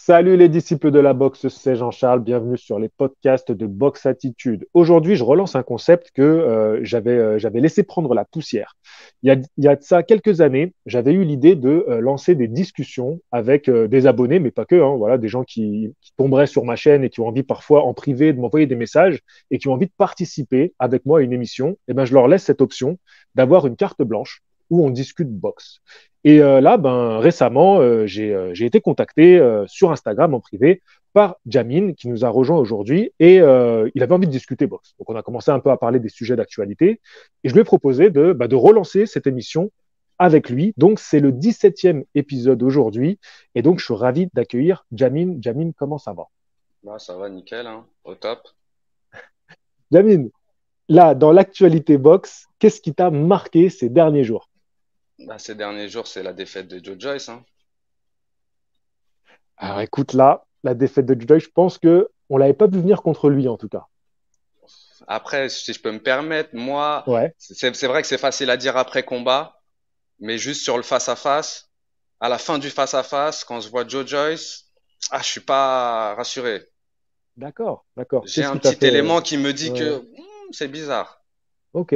Salut les disciples de la boxe, c'est Jean-Charles, bienvenue sur les podcasts de Boxe Attitude. Aujourd'hui, je relance un concept que j'avais laissé prendre la poussière. Il y a de ça quelques années, j'avais eu l'idée de lancer des discussions avec des abonnés, mais pas que, hein, voilà, des gens qui tomberaient sur ma chaîne et qui ont envie parfois en privé de m'envoyer des messages et qui ont envie de participer avec moi à une émission. Eh ben, je leur laisse cette option d'avoir une carte blanche où on discute boxe. Et là, ben, récemment, j'ai été contacté sur Instagram en privé par Jamin, qui nous a rejoint aujourd'hui, et il avait envie de discuter boxe. Donc, on a commencé un peu à parler des sujets d'actualité, et je lui ai proposé de relancer cette émission avec lui. Donc, c'est le 17e épisode aujourd'hui, et donc, je suis ravi d'accueillir Jamin. Jamin, comment ça va? Bah, ça va nickel, hein, au top. Jamin, là, dans l'actualité boxe, qu'est-ce qui t'a marqué ces derniers jours? Bah, ces derniers jours, c'est la défaite de Joe Joyce, hein. Alors, écoute, là, la défaite de Joy, je pense que on l'avait pas vu venir contre lui, en tout cas. Après, si je peux me permettre, moi, Ouais. c'est vrai que c'est facile à dire après combat, mais juste sur le face-à-face, à la fin du face-à-face, quand je vois Joe Joyce, je suis pas rassuré. D'accord, d'accord. J'ai Qu'est-ce un qui t'a petit fait élément qui me dit ouais. que c'est bizarre. Ok,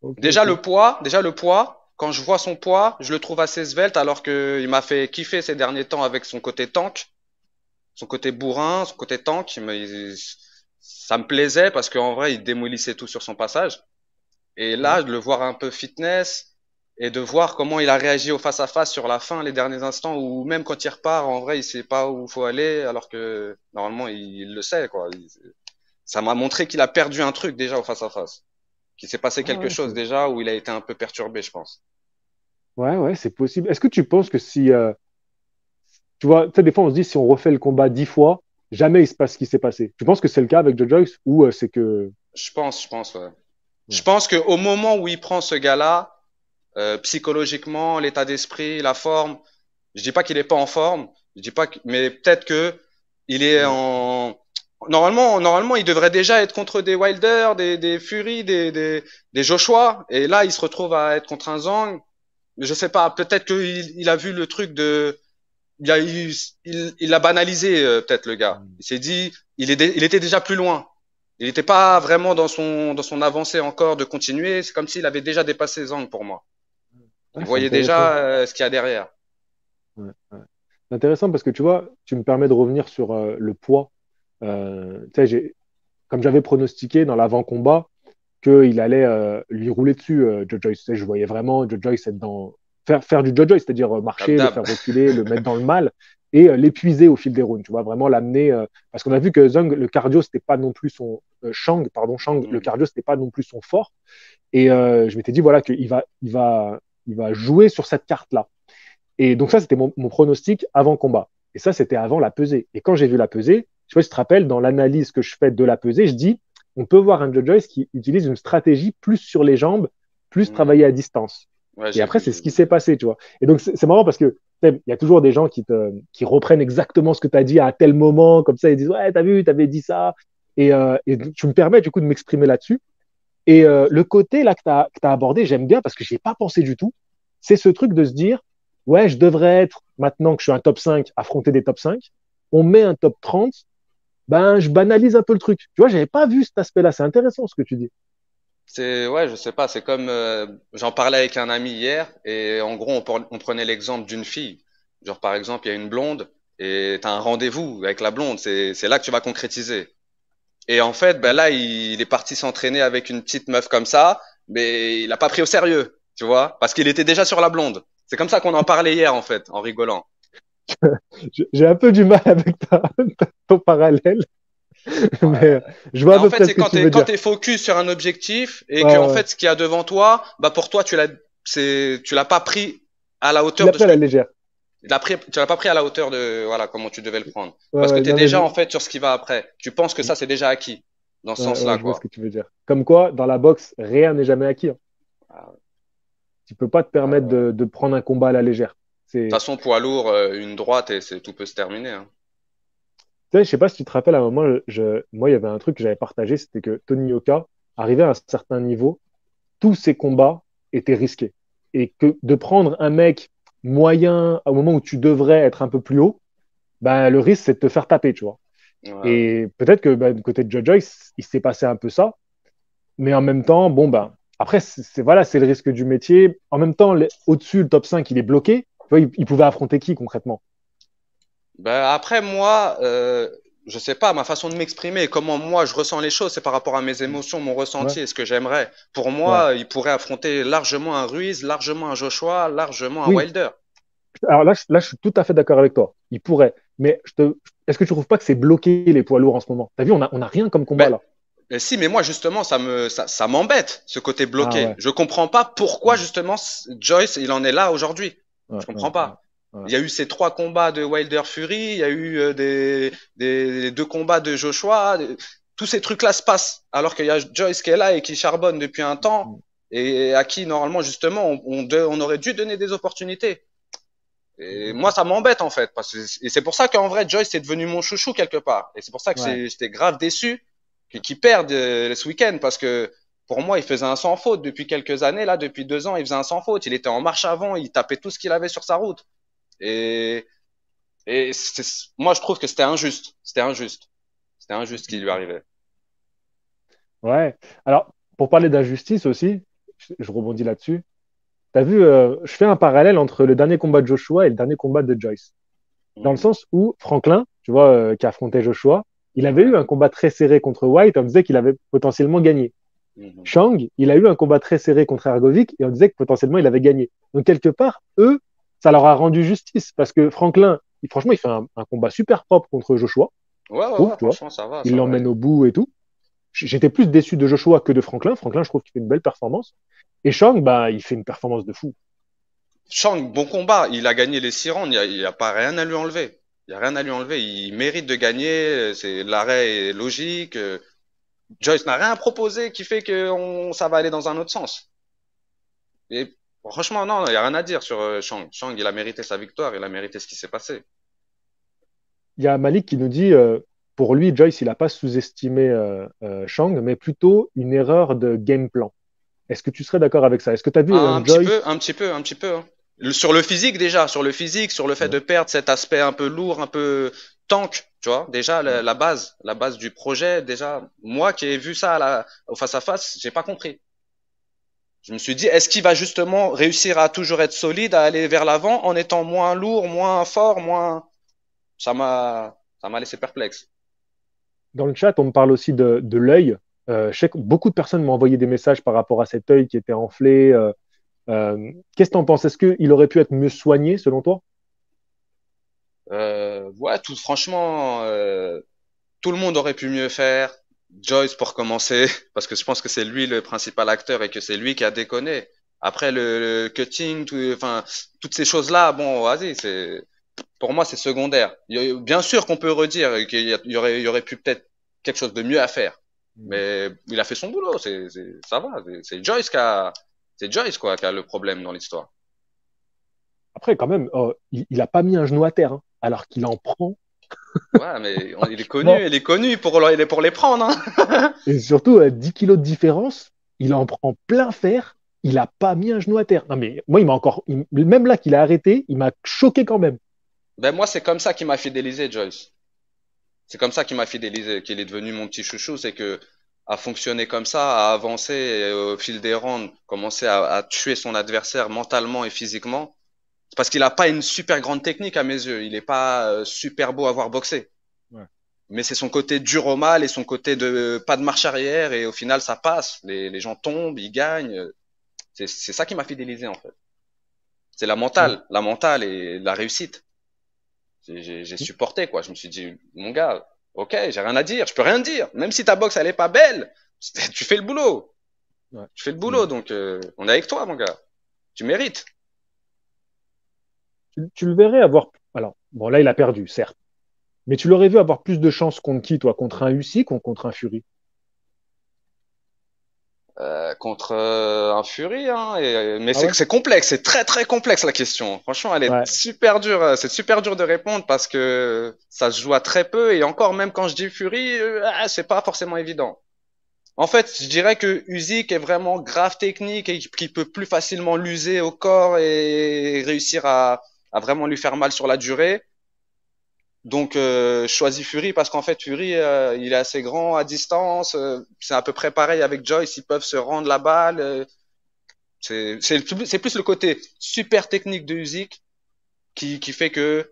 ok, Déjà ok. le poids, quand je vois son poids, je le trouve assez svelte alors que il m'a fait kiffer ces derniers temps avec son côté tank. Son côté bourrin, son côté tank, ça me plaisait parce qu'en vrai, il démolissait tout sur son passage. Et Ouais. là, de le voir un peu fitness et de voir comment il a réagi au face-à-face sur la fin, les derniers instants, ou même quand il repart, en vrai, il sait pas où il faut aller, alors que normalement, il le sait, quoi. Ça m'a montré qu'il a perdu un truc déjà au face-à-face, qu'il s'est passé Ah quelque ouais, chose déjà où il a été un peu perturbé, je pense. ouais, ouais, c'est possible. Est-ce que tu penses que si, tu vois, tu sais, des fois on se dit si on refait le combat 10 fois, jamais il se passe ce qui s'est passé. Tu penses que c'est le cas avec Joe Joyce ou c'est que. Je pense, ouais. Je Ouais. pense qu'au moment où il prend ce gars-là, psychologiquement, l'état d'esprit, la forme. Je dis pas qu'il est pas en forme, je dis pas que, mais peut-être que il est Ouais. en. Normalement, il devrait déjà être contre des Wilder, des Fury, des Joshua, et là, il se retrouve à être contre un Zhang. Je sais pas, peut-être qu'il a vu le truc de, il a banalisé peut-être le gars. Mm. Il s'est dit, il était déjà plus loin. Il n'était pas vraiment dans son avancée encore de continuer. C'est comme s'il avait déjà dépassé Zhang pour moi. Ouais, Il c'est voyait intéressant. déjà ce qu'il y a derrière. Ouais, ouais. C'est intéressant parce que tu vois, tu me permets de revenir sur le poids. Tu sais, comme j'avais pronostiqué dans l'avant-combat, qu'il allait lui rouler dessus, Joe Joyce. Tu sais, je voyais vraiment Joe Joyce être faire du Joe Joyce, c'est-à-dire Comme marcher, le d'hab. faire reculer, le mettre dans le mal et l'épuiser au fil des rounds. Tu vois, vraiment l'amener. Parce qu'on a vu que Zhang, le cardio, c'était pas non plus son. Shang, le Mm. cardio, c'était pas non plus son fort. Et je m'étais dit, voilà, qu'il va jouer sur cette carte-là. Et donc, ça, c'était mon pronostic avant combat. Et ça, c'était avant la pesée. Et quand j'ai vu la pesée, je sais pas si tu te rappelles, dans l'analyse que je fais de la pesée, je dis, on peut voir un Joe Joyce qui utilise une stratégie plus sur les jambes, plus Mm. travailler à distance. Ouais, Et j'ai après, vu, c'est j'ai ce qui vu. s'est passé, tu vois. Et donc, c'est marrant parce que il y a toujours des gens qui reprennent exactement ce que tu as dit à tel moment, comme ça, ils disent, ouais, t'as vu, t'avais dit ça. Et tu me permets, du coup, de m'exprimer là-dessus. Et Ouais, vas-y. le côté là que tu as abordé, j'aime bien parce que je n'y ai pas pensé du tout. C'est ce truc de se dire, ouais, je devrais être, maintenant que je suis un top 5, affronter des top 5. On met un top 30, ben, je banalise un peu le truc. Tu vois, j'avais pas vu cet aspect-là. C'est intéressant ce que tu dis. Ouais, je sais pas, c'est comme, j'en parlais avec un ami hier, et en gros, on prenait l'exemple d'une fille. Genre, par exemple, il y a une blonde, et t'as un rendez-vous avec la blonde, c'est là que tu vas concrétiser. Et en fait, ben Ouais. là, il est parti s'entraîner avec une petite meuf comme ça, mais il a pas pris au sérieux, tu vois, parce qu'il était déjà sur la blonde. C'est comme ça qu'on en parlait hier, en fait, en rigolant. J'ai un peu du mal avec ton parallèle, mais Ouais. je vois Mais à en peu fait, près ce c'est que quand tu t'es veux quand dire. t'es focus sur un objectif et Ouais, que en ouais, ouais. fait ce qu'il y a devant toi, bah pour toi tu l'as pas pris à la Tu hauteur l'as de pris ce à que la légère. tu l'as pas pris à la hauteur de voilà comment tu devais le prendre. Ouais, Parce que ouais, tu es non, mais déjà en fait sur ce qui va après. Tu penses que ça c'est déjà acquis dans ce ouais, ouais, sens-là je vois ce quoi. que tu veux dire. Comme quoi, dans la boxe, rien n'est jamais acquis, hein. Ah, Tu peux pas te ouais, permettre ouais. de prendre un combat à la légère. De toute C'est façon poids lourd, une droite et c'est tout peut se terminer, hein. Tu sais, je sais pas si tu te rappelles, à un moment, moi, il y avait un truc que j'avais partagé, c'était que Tony Yoka, arrivé à un certain niveau, tous ses combats étaient risqués. Et que de prendre un mec moyen au moment où tu devrais être un peu plus haut, bah, le risque, c'est de te faire taper, tu vois. Ouais, ouais. Et peut-être que bah, du côté de Joe Joyce, il s'est passé un peu ça. Mais en même temps, bon, bah, après, voilà, c'est le risque du métier. En même temps, au-dessus, le top 5 il est bloqué. Tu vois, il pouvait affronter qui concrètement? Ben, après, moi, je sais pas, ma façon de m'exprimer, comment moi je ressens les choses, c'est par rapport à mes émotions, mon Ouais, ressenti et ce que j'aimerais. Pour ouais. moi, il pourrait affronter largement un Ruiz, largement un Joshua, largement un Oui, Wilder. alors là, je suis tout à fait d'accord avec toi. Il pourrait. Mais est-ce que tu trouves pas que c'est bloqué les poids lourds en ce moment? T'as vu, on a rien comme combat Mais, là. mais si, mais moi justement, ça m'embête ce côté Ah bloqué. ouais. Je comprends pas pourquoi Ouais, justement Joyce il en est là aujourd'hui. ouais, Je ouais, comprends ouais, pas. ouais. Il y a eu ces trois combats de Wilder Fury, il y a eu des deux combats de Joshua. Tous ces trucs-là se passent alors qu'il y a Joyce qui est là et qui charbonne depuis un temps et à qui normalement justement on aurait dû donner des opportunités. Et moi, ça m'embête en fait, et c'est pour ça qu'en vrai, Joyce est devenu mon chouchou quelque part. Et c'est pour ça que Ouais. j'étais grave déçu qu'il perde ce week-end, parce que pour moi, il faisait un sans faute depuis quelques années. Là, depuis 2 ans, il faisait un sans faute. Il était en marche avant, il tapait tout ce qu'il avait sur sa route. Et, moi, je trouve que c'était injuste. C'était injuste. C'était injuste ce qui lui arrivait. Ouais. Alors, pour parler d'injustice aussi, je rebondis là-dessus. T'as vu, je fais un parallèle entre le dernier combat de Joshua et le dernier combat de Joyce. Dans le Mhm. sens où Franklin, tu vois, qui affrontait Joshua, il avait eu Ouais. un combat très serré contre White, on disait qu'il avait potentiellement gagné. Mhm. Chang, il a eu un combat très serré contre Ergovic et on disait que potentiellement il avait gagné. Donc quelque part, eux, ça leur a rendu justice parce que Franklin, franchement, il fait un combat super propre contre Joshua, Ouais, je ouais, trouve, ouais, tu vois. franchement, ça va, Il ça va. l'emmène au bout et tout. J'étais plus déçu de Joshua que de Franklin. Franklin, je trouve qu'il fait une belle performance. Et Chang, bah, il fait une performance de fou. Shang, bon combat. Il a gagné les 6 rounds. Il y a pas rien à lui enlever. Il y a rien à lui enlever. Il mérite de gagner. L'arrêt est logique. Joyce n'a rien proposé qui fait que ça va aller dans un autre sens. Et franchement, non, il y a rien à dire sur Shang. Shang, il a mérité sa victoire. Il a mérité ce qui s'est passé. Il y a Malik qui nous dit, pour lui, Joyce, il n'a pas sous-estimé Chang, mais plutôt une erreur de game plan. Est-ce que tu serais d'accord avec ça? Est-ce que tu as vu Un un petit Joyce? peu, un petit peu, un petit peu, hein. Sur le physique déjà, sur le physique, sur le fait Ouais, de perdre cet aspect un peu lourd, un peu tank, tu vois. Déjà ouais. la base du projet. Déjà, moi qui ai vu ça au face à face, j'ai pas compris. Je me suis dit, est-ce qu'il va justement réussir à toujours être solide, à aller vers l'avant en étant moins lourd, moins fort, moins. Ça m'a laissé perplexe. Dans le chat, on me parle aussi de l'œil. Je sais que beaucoup de personnes m'ont envoyé des messages par rapport à cet œil qui était enflé. Qu'est-ce que tu en penses? Est-ce qu'il aurait pu être mieux soigné selon toi? Ouais, franchement, tout le monde aurait pu mieux faire. Joyce pour commencer, parce que je pense que c'est lui le principal acteur et que c'est lui qui a déconné. Après le cutting, enfin, toutes ces choses-là, bon, vas-y, pour moi, c'est secondaire. Bien sûr qu'on peut redire il y aurait pu peut-être quelque chose de mieux à faire. Mais il a fait son boulot, ça va. C'est Joyce, quoi, qui a le problème dans l'histoire. Après, quand même, il a pas mis un genou à terre, hein, alors qu'il en prend. Ouais, mais Bon, il est connu pour les prendre, hein. et surtout, 10 kilos de différence, il en prend plein fer. Il a pas mis un genou à terre. Non, mais moi, même là qu'il a arrêté, il m'a choqué quand même. Ben, moi, c'est comme ça qu'il m'a fidélisé, Joyce. C'est comme ça qu'il m'a fidélisé, qu'il est devenu mon petit chouchou, c'est que à fonctionner comme ça, à avancer et, au fil des rounds, commencer à tuer son adversaire mentalement et physiquement. C'est parce qu'il a pas une super grande technique à mes yeux. Il est pas super beau à voir boxer. Ouais. Mais c'est son côté dur au mal et son côté de pas de marche arrière, et au final ça passe. Les gens tombent, ils gagnent. C'est ça qui m'a fidélisé en fait. C'est Ouais. la mentale et la réussite. J'ai supporté quoi. Je me suis dit, mon gars, ok, j'ai rien à dire, je peux rien dire. Même si ta boxe elle est pas belle, tu fais le boulot. Ouais. Tu fais le boulot, Mm. donc on est avec toi, mon gars. Tu mérites. Tu le verrais avoir. Alors, bon, là, il a perdu, certes. Mais tu l'aurais vu avoir plus de chances contre qui, toi? Contre un Usyk ou contre un Fury? Contre un Fury, hein, mais Ah ouais? c'est complexe, c'est très très complexe la question. Franchement, elle est Ouais. super dure, c'est super dur de répondre parce que ça se joue à très peu, et encore même quand je dis Fury, c'est pas forcément évident. En fait, je dirais que Usyk est vraiment grave technique et qui peut plus facilement l'user au corps et réussir à vraiment lui faire mal sur la durée. Donc, je choisis Fury parce qu'en fait, Fury, il est assez grand à distance. C'est à peu près pareil avec Joyce. Ils peuvent se rendre la balle. C'est plus le côté super technique de Usyk qui fait que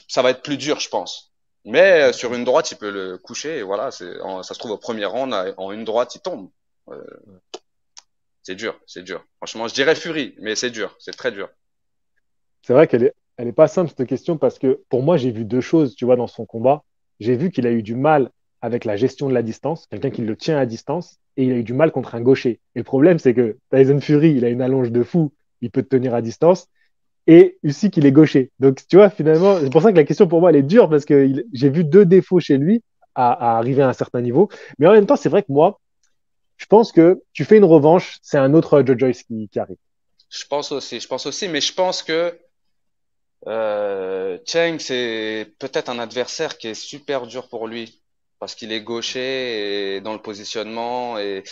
ça va être plus dur, je pense. Mais sur une droite, il peut le coucher. Et voilà, ça se trouve au premier round, en une droite, il tombe. Euh, c'est dur, c'est dur. Franchement, je dirais Fury, mais c'est dur, c'est très dur. C'est vrai elle est pas simple cette question parce que pour moi, j'ai vu deux choses, tu vois, dans son combat. J'ai vu qu'il a eu du mal avec la gestion de la distance, quelqu'un qui le tient à distance, et il a eu du mal contre un gaucher. Et le problème, c'est que Tyson Fury, il a une allonge de fou, il peut te tenir à distance, et Usyk, il est gaucher. Donc, tu vois, finalement, c'est pour ça que la question pour moi, elle est dure parce que j'ai vu deux défauts chez lui à arriver à un certain niveau. Mais en même temps, c'est vrai que moi, je pense que tu fais une revanche, c'est un autre Joe Joyce qui arrive. Je pense aussi, mais je pense que Cheng, c'est peut-être un adversaire qui est super dur pour lui parce qu'il est gaucher et dans le positionnement et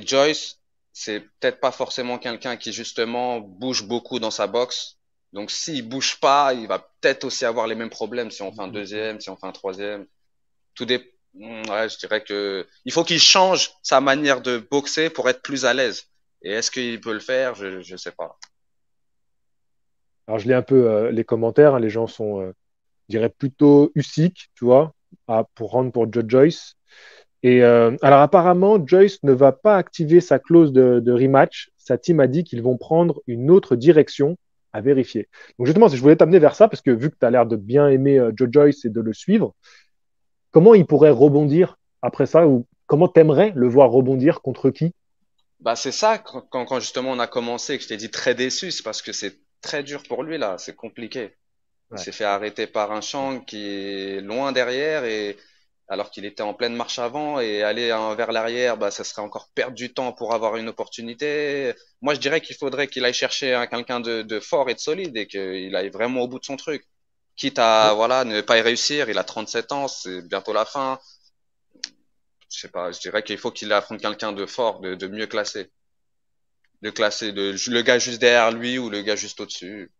Joyce, c'est peut-être pas forcément quelqu'un qui justement bouge beaucoup dans sa boxe. Donc s'il bouge pas, il va peut-être aussi avoir les mêmes problèmes si on fait un deuxième, si on fait un troisième. Tout dé... Ouais, je dirais que il faut qu'il change sa manière de boxer pour être plus à l'aise. Et est-ce qu'il peut le faire? Je sais pas. Alors, je lis un peu les commentaires, hein, les gens sont, je dirais, plutôt Usyk, tu vois, pour rendre pour Joe Joyce. Et alors apparemment, Joyce ne va pas activer sa clause de rematch. Sa team a dit qu'ils vont prendre une autre direction à vérifier. Donc justement, je voulais t'amener vers ça parce que vu que tu as l'air de bien aimer Joe Joyce et de le suivre, comment il pourrait rebondir après ça ou comment t'aimerais le voir rebondir contre qui? Bah c'est ça quand justement on a commencé et que je t'ai dit très déçu, c'est parce que c'est très dur pour lui là, c'est compliqué. Il Ouais. s'est fait arrêter par un Shang qui est loin derrière et alors qu'il était en pleine marche avant et aller vers l'arrière, bah ça serait encore perdre du temps pour avoir une opportunité. Moi je dirais qu'il faudrait qu'il aille chercher quelqu'un de fort et de solide et qu'il aille vraiment au bout de son truc. Quitte à voilà ne pas y réussir, il a 37 ans, c'est bientôt la fin. Je sais pas, je dirais qu'il faut qu'il affronte quelqu'un de fort, de mieux classé. Le gars juste derrière lui ou le gars juste au-dessus.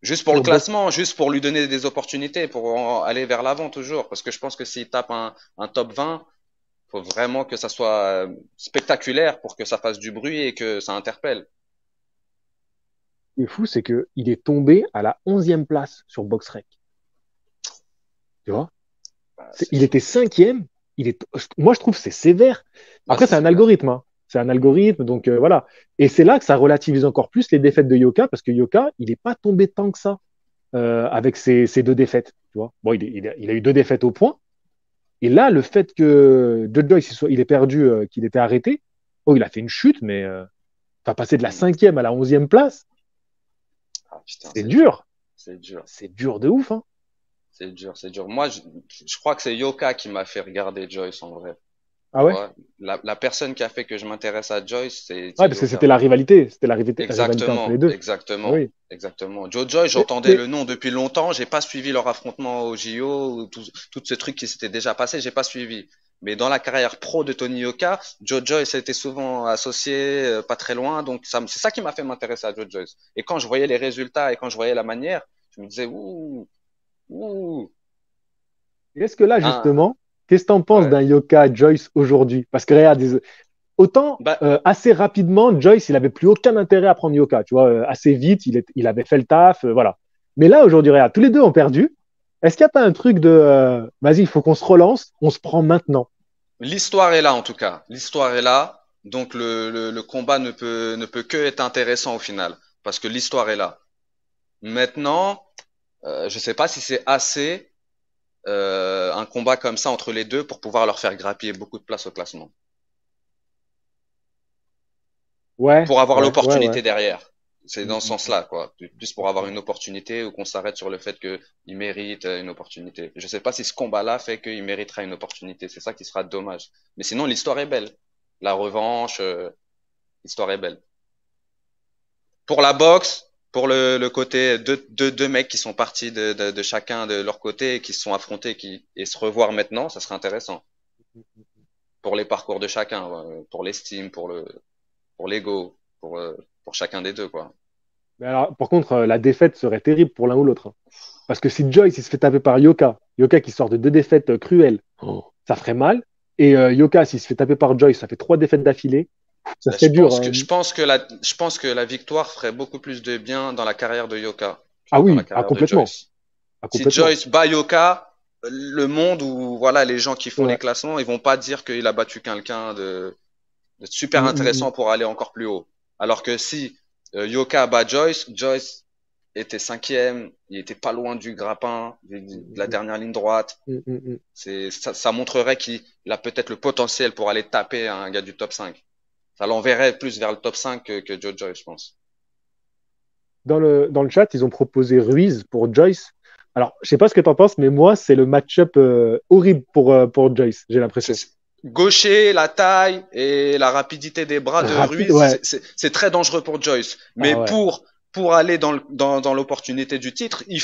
Juste pour le Sur Box, classement, juste pour lui donner des opportunités, pour aller vers l'avant toujours. Parce que je pense que s'il tape un top 20, faut vraiment que ça soit spectaculaire pour que ça fasse du bruit et que ça interpelle. ce qui est fou, c'est qu'il est tombé à la 11e place sur BoxRec. Tu vois? Bah, Il était cinquième. Moi, je trouve que c'est sévère. bah, Après, c'est c'est un sévère. algorithme, hein. C'est un algorithme, donc voilà. Et c'est là que ça relativise encore plus les défaites de Yoka, parce que Yoka, il n'est pas tombé tant que ça avec ses deux défaites. Tu vois, bon, il a eu deux défaites au point. Et là, le fait que Joe Joyce il ait perdu, qu'il était arrêté, oh, il a fait une chute, mais enfin, passer de la Hmm. 5e à la 11e place, Ah putain, c'est c'est dur. dur. C'est dur. C'est dur de ouf, hein. C'est dur, c'est dur. Moi, je crois que c'est Yoka qui m'a fait regarder Joyce en vrai. Ah Tu ouais? vois, la personne qui a fait que je m'intéresse à Joyce, Ouais, c'est parce que Yoka. c'était la rivalité entre les Exactement, deux. Ah exactement, oui. exactement. Joe Joy, Mais, j'entendais mais le nom depuis longtemps, j'ai pas suivi leur affrontement au JO, ou tout ce truc qui s'était déjà passé, j'ai pas suivi. Mais dans la carrière pro de Tony Yoka, Joe Joyce était souvent associé, pas très loin, donc c'est ça qui m'a fait m'intéresser à Joe Joyce. Et quand je voyais les résultats et quand je voyais la manière, je me disais, ouh, est-ce que là, hein, justement, qu'est-ce que tu en penses ouais. d'un Yoka Joyce aujourd'hui? Parce que regarde, autant Bah, assez rapidement, Joyce, il avait plus aucun intérêt à prendre Yoka. Tu vois, assez vite, il avait fait le taf, voilà. Mais là, aujourd'hui, regarde, tous les deux ont perdu. Est-ce qu'il n'y a pas un truc de vas-y, il faut qu'on se relance, on se prend maintenant? l'histoire est là en tout cas. L'histoire est là. Donc le combat ne peut que être intéressant au final. Parce que l'histoire est là. Maintenant, je sais pas si c'est assez un combat comme ça entre les deux pour pouvoir leur faire grappiller beaucoup de place au classement. Ouais, Pour avoir ouais, ouais, ouais. l'opportunité derrière. C'est Mm, dans ce mm, mm, sens-là, quoi. Plus pour avoir une opportunité ou qu'on s'arrête sur le fait qu'il mérite une opportunité. Je sais pas si ce combat-là fait qu'il méritera une opportunité. C'est ça qui sera dommage. Mais sinon, l'histoire est belle. La revanche, l'histoire est belle. Pour la boxe, pour le côté deux mecs qui sont partis de chacun de leur côté et qui se sont affrontés et se revoir maintenant, ça serait intéressant. Pour les parcours de chacun, pour l'estime, pour l'ego, pour chacun des deux, quoi. Mais alors, par contre, la défaite serait terrible pour l'un ou l'autre, hein. Parce que si Joyce il se fait taper par Yoka, Yoka qui sort de deux défaites cruelles, ça ferait mal. Et Yoka, s'il se fait taper par Joyce, ça fait trois défaites d'affilée. Ça Ben, serait dur, hein. je pense que la victoire ferait beaucoup plus de bien dans la carrière de Yoka Ah que dans la oui, ah, carrière de complètement. Joyce. Ah, Si complètement. Joyce bat Yoka, le monde ou voilà les gens qui font les Ouais. classements, ils vont pas dire qu'il a battu quelqu'un de super Mm. intéressant pour aller encore plus haut. Alors que si Yoka bat Joyce, Joyce était cinquième, il était pas loin du grappin, de la Mm. dernière ligne droite. Mm. Ça montrerait qu'il a peut-être le potentiel pour aller taper un gars du top 5. Ça l'enverrait plus vers le top 5 que Joe Joyce, je pense. Dans le chat, ils ont proposé Ruiz pour Joyce. Alors, je sais pas ce que tu en penses, mais moi, c'est le match-up horrible pour Joyce, j'ai l'impression. Gaucher, la taille et la rapidité des bras de Rapide, Ruiz, ouais. c'est très dangereux pour Joyce. Mais Ah ouais. pour aller dans l'opportunité du titre, il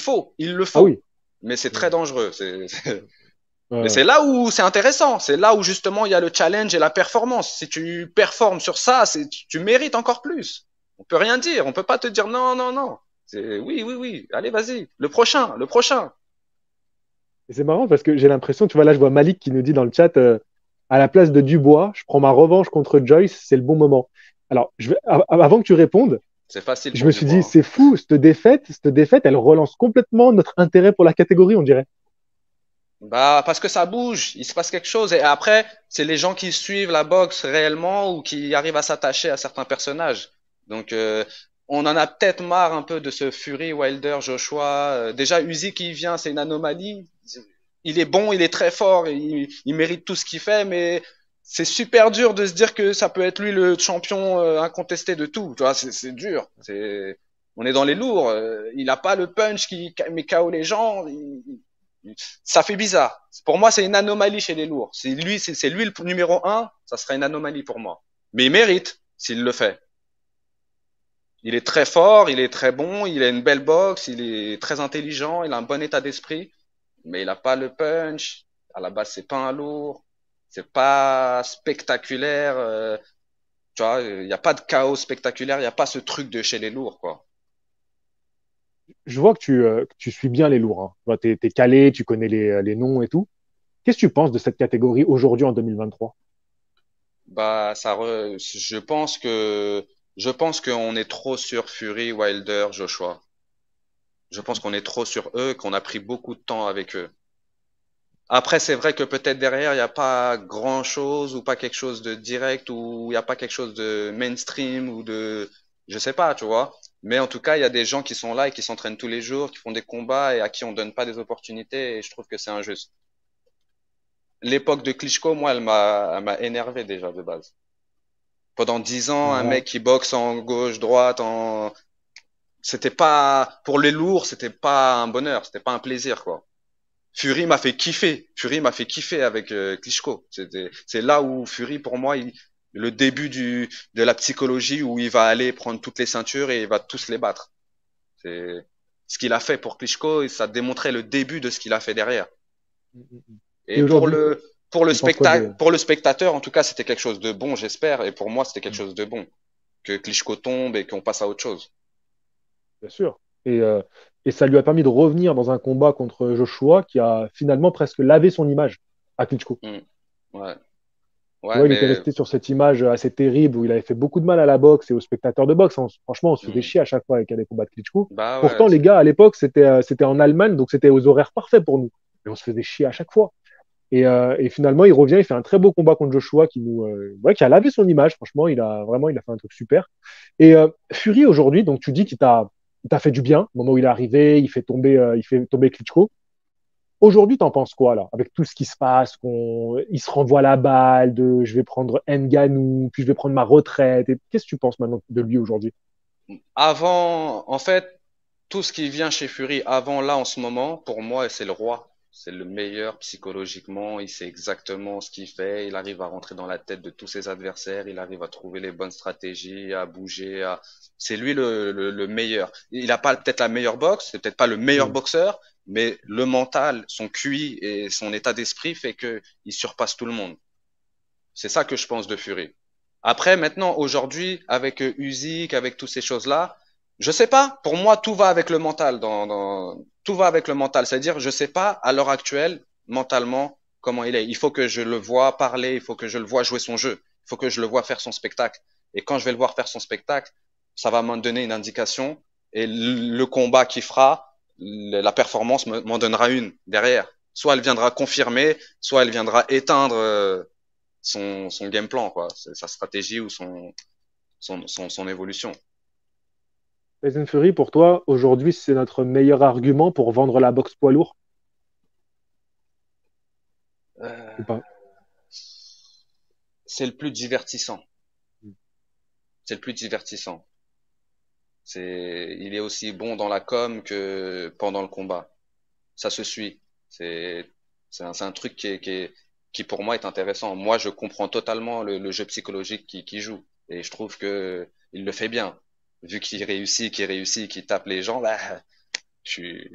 le Ah faut. oui. Mais c'est Ouais, très dangereux. Mais ouais. c'est là où c'est intéressant. C'est là où justement il y a le challenge et la performance. Si tu performes sur ça, tu mérites encore plus. On peut rien dire. On peut pas te dire non, non, non. C'est oui, oui, oui. Allez, vas-y. Le prochain, le prochain. Et c'est marrant parce que j'ai l'impression, tu vois, là, je vois Malik qui nous dit dans le chat, à la place de Dubois, je prends ma revanche contre Joyce, c'est le bon moment. Alors, avant que tu répondes, C'est facile je pour me suis dit, Dubois, hein. c'est fou, cette défaite, elle relance complètement notre intérêt pour la catégorie, on dirait. Bah, parce que ça bouge, il se passe quelque chose. Et après, c'est les gens qui suivent la boxe réellement ou qui arrivent à s'attacher à certains personnages. Donc, on en a peut-être marre un peu de ce Fury, Wilder, Joshua. Déjà, Usyk qui vient, c'est une anomalie. Il est bon, il est très fort, il mérite tout ce qu'il fait, mais c'est super dur de se dire que ça peut être lui le champion incontesté de tout. Tu vois, c'est dur. On est dans les lourds. Il a pas le punch qui met KO les gens. Ça fait bizarre. Pour moi, c'est une anomalie chez les lourds. C'est lui le numéro un, ça serait une anomalie pour moi. Mais il mérite s'il le fait. Il est très fort, il est très bon, il a une belle boxe, il est très intelligent, il a un bon état d'esprit, mais il n'a pas le punch. À la base, c'est pas un lourd, c'est pas spectaculaire. Tu vois, il n'y a pas de chaos spectaculaire, il n'y a pas ce truc de chez les lourds, quoi. Je vois que tu suis bien les lourds, hein. Tu es calé, tu connais les noms et tout. Qu'est-ce que tu penses de cette catégorie aujourd'hui en 2023? Bah, je pense qu'on est trop sur Fury, Wilder, Joshua. Je pense qu'on est trop sur eux, qu'on a pris beaucoup de temps avec eux. Après, c'est vrai que peut-être derrière, il n'y a pas grand-chose ou pas quelque chose de direct ou il n'y a pas quelque chose de mainstream ou je sais pas, tu vois. Mais en tout cas, il y a des gens qui sont là et qui s'entraînent tous les jours, qui font des combats et à qui on donne pas des opportunités et je trouve que c'est injuste. L'époque de Klitschko, moi, elle m'a énervé déjà de base. Pendant 10 ans, un Ouais. mec qui boxe en gauche, droite, c'était pas, pour les lourds, c'était pas un bonheur, c'était pas un plaisir, quoi. Fury m'a fait kiffer. Fury m'a fait kiffer avec Klitschko. C'est là où Fury, pour moi, le début de la psychologie où il va aller prendre toutes les ceintures et il va tous les battre. C'est ce qu'il a fait pour Klitschko et ça démontrait le début de ce qu'il a fait derrière. Et Et aujourd'hui, tu penses quoi de... pour le spectateur, en tout cas, c'était quelque chose de bon, j'espère. Et pour moi, c'était quelque chose de bon. Que Klitschko tombe et qu'on passe à autre chose. Bien sûr. Et ça lui a permis de revenir dans un combat contre Joshua qui a finalement presque lavé son image à Klitschko. Mm. Ouais. Tu Ouais, vois, il était mais, resté sur cette image assez terrible où il avait fait beaucoup de mal à la boxe et aux spectateurs de boxe. Franchement, on se faisait mm. chier à chaque fois avec des combats de Klitschko. Bah Pourtant, ouais, les gars, à l'époque, c'était en Allemagne, donc c'était aux horaires parfaits pour nous. Mais on se faisait chier à chaque fois. Et finalement, il revient, il fait un très beau combat contre Joshua ouais, qui a lavé son image. Franchement, il a fait un truc super. Et Fury aujourd'hui, donc tu dis il t'a fait du bien au moment où il est arrivé, il fait tomber Klitschko. Aujourd'hui, t'en penses quoi là, avec tout ce qui se passe, il se renvoie la balle, de je vais prendre Ngannou, puis je vais prendre ma retraite. Et qu'est-ce que tu penses maintenant de lui aujourd'hui? en fait, tout ce qui vient chez Fury avant là en ce moment, pour moi, c'est le roi. C'est le meilleur psychologiquement. Il sait exactement ce qu'il fait. Il arrive à rentrer dans la tête de tous ses adversaires. Il arrive à trouver les bonnes stratégies, à bouger. C'est lui le meilleur. Il n'a pas peut-être la meilleure boxe, c'est peut-être pas le meilleur Mm. boxeur, mais le mental, son QI et son état d'esprit fait que il surpasse tout le monde. C'est ça que je pense de Fury. Après, maintenant, aujourd'hui, avec Usyk, avec toutes ces choses-là, Je sais pas. Pour moi, tout va avec le mental. Tout va avec le mental. C'est-à-dire, je sais pas à l'heure actuelle, mentalement, comment il est. Il faut que je le vois parler. Il faut que je le vois jouer son jeu. Il faut que je le vois faire son spectacle. Et quand je vais le voir faire son spectacle, ça va m'en donner une indication. Et le combat qu'il fera, la performance m'en donnera une derrière. Soit elle viendra confirmer, soit elle viendra éteindre son game plan, quoi, sa stratégie ou son évolution. Tyson Fury, pour toi, aujourd'hui, c'est notre meilleur argument pour vendre la boxe poids lourd ou Euh, pas? c'est le plus divertissant. C'est le plus divertissant. Il est aussi bon dans la com que pendant le combat. Ça se suit. C'est un truc qui pour moi est intéressant. Moi, je comprends totalement le jeu psychologique qui joue. Et je trouve que il le fait bien. Vu qu'il réussit, qu'il tape les gens, bah, je suis,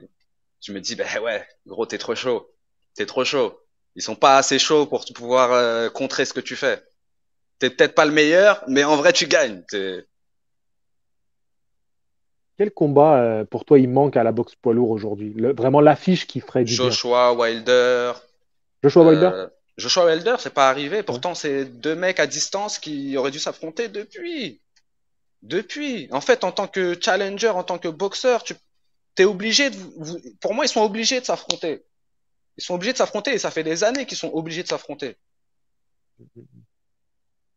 je me dis, bah ouais, gros, t'es trop chaud. T'es trop chaud. Ils sont pas assez chauds pour pouvoir contrer ce que tu fais. T'es peut-être pas le meilleur, mais en vrai, tu gagnes. Quel combat, pour toi, il manque à la boxe poids lourd aujourd'hui? Vraiment l'affiche qui ferait du bien. Joshua Wilder. Joshua Wilder? Joshua Wilder, c'est pas arrivé. Ouais. Pourtant, c'est deux mecs à distance qui auraient dû s'affronter depuis. Depuis. En fait, en tant que challenger, en tant que boxeur, tu t'es obligé pour moi, ils sont obligés de s'affronter. Ils sont obligés de s'affronter et ça fait des années qu'ils sont obligés de s'affronter.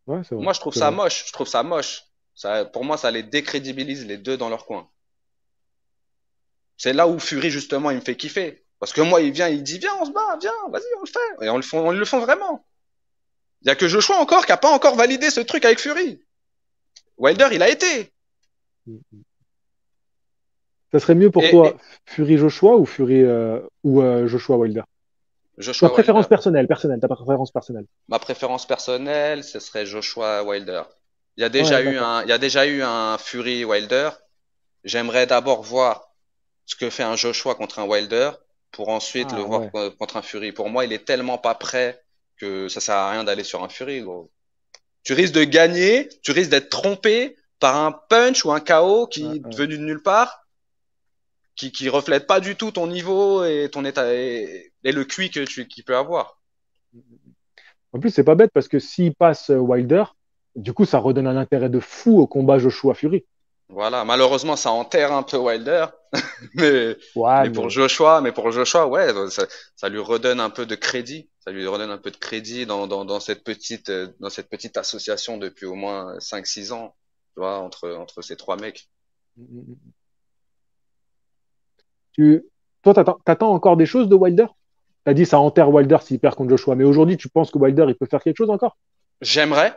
Ouais, c'est vrai. Moi, je trouve C'est ça vrai. moche. Je trouve ça moche. Pour moi, ça les décrédibilise les deux dans leur coin. C'est là où Fury, justement, il me fait kiffer. Parce que moi, il vient, il dit, viens, on se bat, viens, vas-y, on le fait. Et on le fait vraiment. Il y a que Joshua encore qui a pas encore validé ce truc avec Fury. Wilder, il a été. Ça serait mieux pour Et toi Fury Joshua ou Fury ou Joshua Wilder? Ta Joshua préférence Wilder. personnelle, personnelle, ta préférence personnelle. Ma préférence personnelle, ce serait Joshua Wilder. Ouais, d'accord. Il y a déjà eu un Fury Wilder. J'aimerais d'abord voir ce que fait un Joshua contre un Wilder pour ensuite le Ah voir ouais. contre un Fury. Pour moi, il est tellement pas prêt que ça sert à rien d'aller sur un Fury, gros. Tu risques de gagner, tu risques d'être trompé par un punch ou un KO Ouais, qui est ouais. venu de nulle part, qui reflète pas du tout ton niveau et ton état et le QI qu'il peut avoir. En plus, c'est pas bête parce que s'il passe Wilder, du coup, ça redonne un intérêt de fou au combat Joshua Fury. Voilà, malheureusement, ça enterre un peu Wilder, mais Ouais, mais Mais pour Joshua, ouais, ça lui redonne un peu de crédit, ça lui redonne un peu de crédit dans cette petite association depuis au moins 5 6 ans, tu vois, entre ces trois mecs. tu, toi, t'attends encore des choses de Wilder? T'as dit ça enterre Wilder s'il perd contre Joshua, mais aujourd'hui, tu penses que Wilder, il peut faire quelque chose encore? J'aimerais,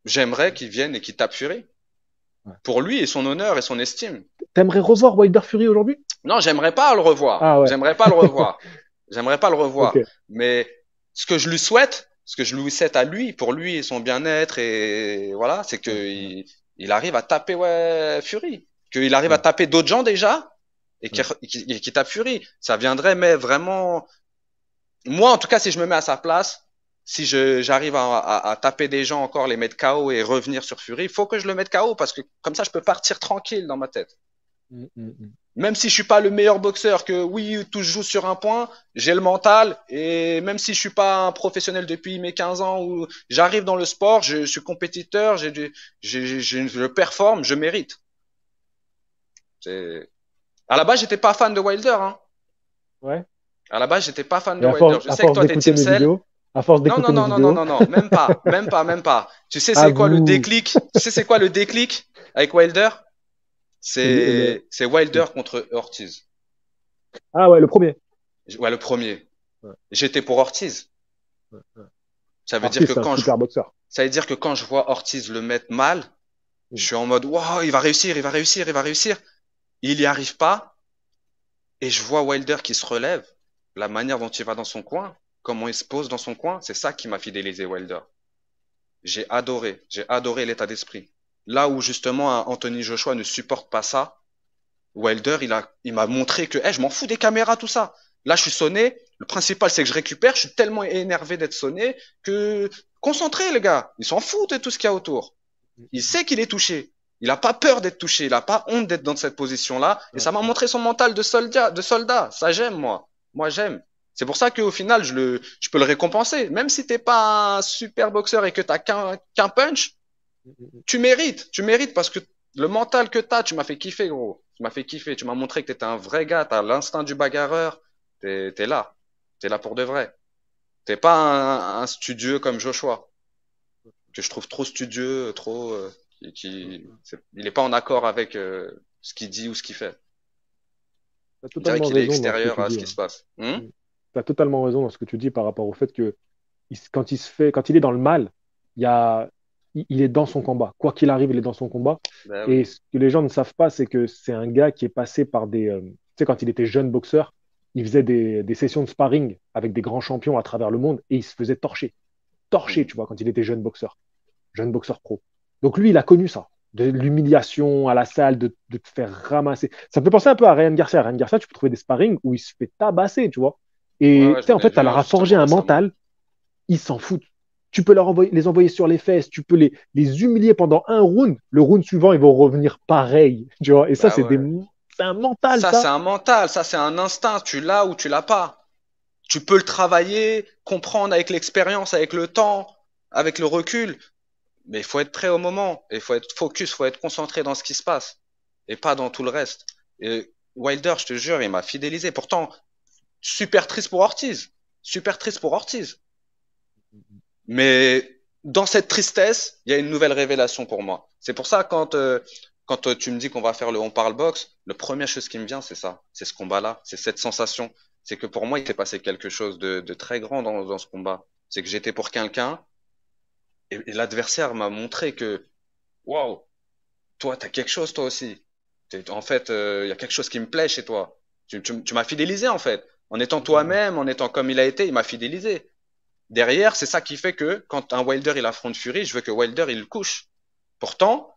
j'aimerais qu'il vienne et qu'il tape Fury pour lui et son honneur et son estime. T'aimerais revoir Wilder Fury aujourd'hui? Non, j'aimerais pas le revoir. Ah ouais, J'aimerais pas le revoir. J'aimerais pas le revoir. ok. Mais ce que je lui souhaite à lui, pour lui et son bien-être et voilà, c'est que Ouais, ouais, il arrive à taper ouais, Fury, qu'il arrive à ouais. taper d'autres gens déjà et Ouais. qui tape Fury. Ça viendrait, mais vraiment, moi en tout cas, si je me mets à sa place, si j'arrive à taper des gens encore, les mettre KO et revenir sur Fury, il faut que je le mette KO parce que comme ça, je peux partir tranquille dans ma tête. Mm, mm, mm. Même si je suis pas le meilleur boxeur, que oui, tout se joue sur un point, j'ai le mental, et même si je suis pas un professionnel depuis mes 15 ans, où j'arrive dans le sport, je suis compétiteur, je performe, je mérite. C'est... À la base, j'étais pas fan de Wilder, hein. Ouais. À la base, j'étais pas fan Et de Wilder. Je à sais que force toi, t'es d'écouter Team mes Cell. vidéos, à force Non, non, d'écouter mes non, non, non, vidéos, non, non, même pas, même pas, même pas. Tu sais, à c'est quoi le vous, déclic? Tu sais, c'est quoi le déclic avec Wilder? c'est C'est Wilder contre Ortiz. ah ouais, le premier. Ouais, le premier. Ouais, J'étais pour Ortiz. ouais, ouais. Ça veut dire Ortiz, que c'est un super boxeur. ça veut dire que quand je vois Ortiz le mettre mal, je Mm. suis en mode, waouh, il va réussir, il va réussir, il va réussir. Il y arrive pas. Et je vois Wilder qui se relève, la manière dont il va dans son coin, comment il se pose dans son coin, c'est ça qui m'a fidélisé Wilder. J'ai adoré l'état d'esprit. Là où justement un Anthony Joshua ne supporte pas ça, Wilder, il m'a montré que, je m'en fous des caméras, tout ça. Là, je suis sonné. Le principal, c'est que je récupère. Je suis tellement énervé d'être sonné que, concentré, les gars. Il s'en fout de tout ce qu'il y a autour. Il sait qu'il est touché. Il a pas peur d'être touché, il a pas honte d'être dans cette position-là. Et Ouais, ça m'a montré son mental de soldat. Ça j'aime, moi. Moi, j'aime. C'est pour ça qu'au final, je peux le récompenser. Même si t'es pas un super boxeur et que t'as qu'un punch, ouais. tu mérites parce que le mental que t'as, tu m'as fait kiffer, gros. Tu m'as fait kiffer. Tu m'as montré que t'étais un vrai gars, t'as l'instinct du bagarreur. T'es là. T'es là pour de vrai. T'es pas un studieux comme Joshua, que je trouve trop studieux, trop, il est pas en accord avec ce qu'il dit ou ce qu'il fait. Tu as On dirait totalement qu'il est raison dans ce que extérieur tu à ce dis. qui se passe. Tu as totalement raison dans ce que tu dis par rapport au fait que quand il est dans le mal, il est dans son combat. Quoi qu'il arrive, il est dans son combat. Ben Et oui. ce que les gens ne savent pas, c'est que c'est un gars qui est passé par tu sais, quand il était jeune boxeur, il faisait des sessions de sparring avec des grands champions à travers le monde et il se faisait torcher. Torcher, Mhm. tu vois, quand il était jeune boxeur pro. Donc lui, il a connu ça, de l'humiliation à la salle, de te faire ramasser. Ça me fait penser un peu à Ryan Garcia. Ryan Garcia, tu peux trouver des sparring où il se fait tabasser, tu vois. Ouais, Et ouais, tu sais, en j'en ai fait, ça vu leur un a forgé justement un récemment. mental, ils s'en foutent. Tu peux les envoyer sur les fesses, tu peux les humilier pendant un round. Le round suivant, ils vont revenir pareil, tu vois. Et ça, Bah ouais. c'est un mental, Ça, c'est ça. un mental, ça, c'est un instinct. Tu l'as ou tu l'as pas. Tu peux le travailler, comprendre avec l'expérience, avec le temps, avec le recul. Mais il faut être prêt au moment. Il faut être focus, il faut être concentré dans ce qui se passe. Et pas dans tout le reste. Et Wilder, je te jure, il m'a fidélisé. Pourtant, super triste pour Ortiz. Super triste pour Ortiz. Mais dans cette tristesse, il y a une nouvelle révélation pour moi. C'est pour ça quand tu me dis qu'on va faire le on parle boxe, la première chose qui me vient, c'est ça, c'est ce combat-là, c'est cette sensation. C'est que pour moi, il s'est passé quelque chose de très grand dans ce combat. C'est que j'étais pour quelqu'un et l'adversaire m'a montré que waouh, toi, t'as quelque chose toi aussi. En fait, il y a quelque chose qui me plaît chez toi. Tu m'as fidélisé en fait. En étant toi-même, en étant comme il a été, il m'a fidélisé. Derrière, c'est ça qui fait que quand un Wilder il affronte Fury, je veux que Wilder il le couche. Pourtant,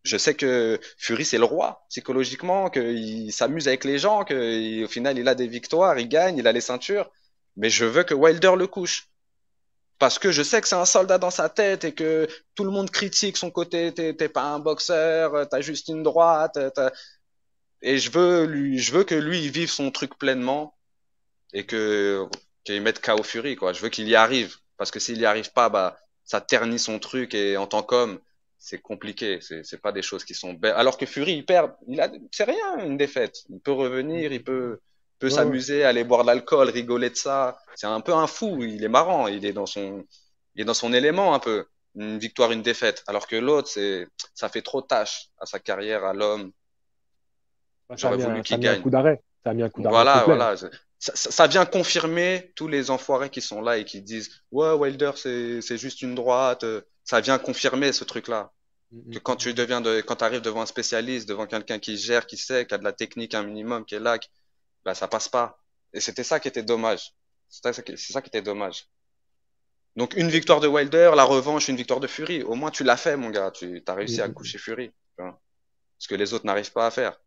je sais que Fury c'est le roi psychologiquement, qu'il s'amuse avec les gens, qu'au final il a des victoires, il gagne, il a les ceintures. Mais je veux que Wilder le couche. Parce que je sais que c'est un soldat dans sa tête et que tout le monde critique son côté, t'es pas un boxeur, t'as juste une droite, et je veux que lui, il vive son truc pleinement et qu'il mette KO Fury, quoi. Je veux qu'il y arrive. Parce que s'il y arrive pas, bah, ça ternit son truc et en tant qu'homme, c'est compliqué. C'est pas des choses qui sont belles. Alors que Fury, il perd, c'est rien, une défaite. Il peut revenir, peut Ouais, ouais. s'amuser, aller boire de l'alcool, rigoler de ça. C'est un peu un fou. Il est marrant. Il est dans son élément un peu. Une victoire, une défaite. Alors que l'autre, ça fait trop tâche à sa carrière, à l'homme. Bah, J'aurais voulu ça a qu'il mis un gagne. coup d'arrêt. Ça a mis un coup d'arrêt Voilà, complet, hein. voilà. Ça vient confirmer tous les enfoirés qui sont là et qui disent ouais, Wilder, c'est juste une droite. Ça vient confirmer ce truc-là. Que quand quand tu arrives devant un spécialiste, devant quelqu'un qui gère, qui sait, qui a de la technique un minimum, qui est là, bah, ça passe pas. Et c'était ça qui était dommage. C'est ça qui était dommage. Donc, une victoire de Wilder, la revanche, une victoire de Fury. Au moins, tu l'as fait, mon gars. Tu as Mm, réussi à mm, mm. coucher Fury. Tu vois. Ce que les autres n'arrivent pas à faire.